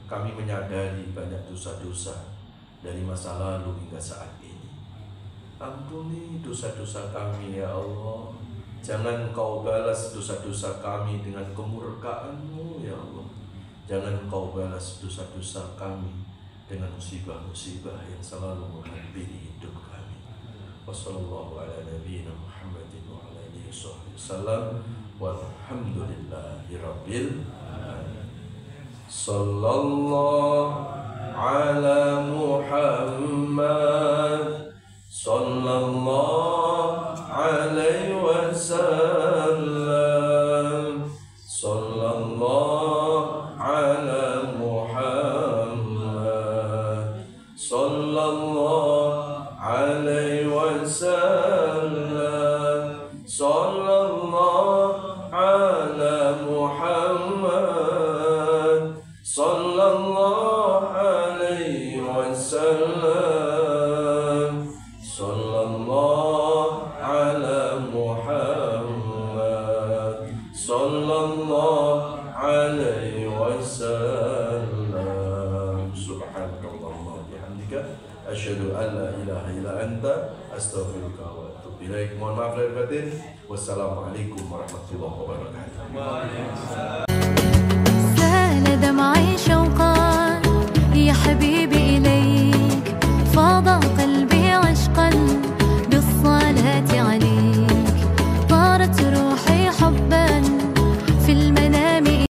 Kami menyadari banyak dosa-dosa dari masa lalu hingga saat ini. Ampuni dosa-dosa kami ya Allah. Jangan Kau balas dosa-dosa kami dengan kemurkaan-Mu ya Allah. Jangan Kau balas dosa-dosa kami dengan musibah-musibah yang selalu menghampiri hidup kami. Wassallallahu ala nabiyyina Muhammadin wa ala alihi wasallam. Walhamdulillahi rabbil alamin. Sallallahu ala Muhammad, sallallahu alaihi wasallam, sallallahu ala Muhammad, sallallahu alaihi wasallam, sallallahu ala Muhammad, sallallahu alaihi wasallam, sallallahu ala Muhammad, sallallahu alaihi wasallam. Subhanallah bihamdika, asyhadu an la ilaha illa anta, astaghfiruka wa atubu ilaik. Mohon maaf lahir batin. Wassalamualaikum warahmatullahi wabarakatuh. سال دمعي شوقا يا حبيبي إليك، فاض قلبي عشقا بالصلاة عليك، طارت روحي حبا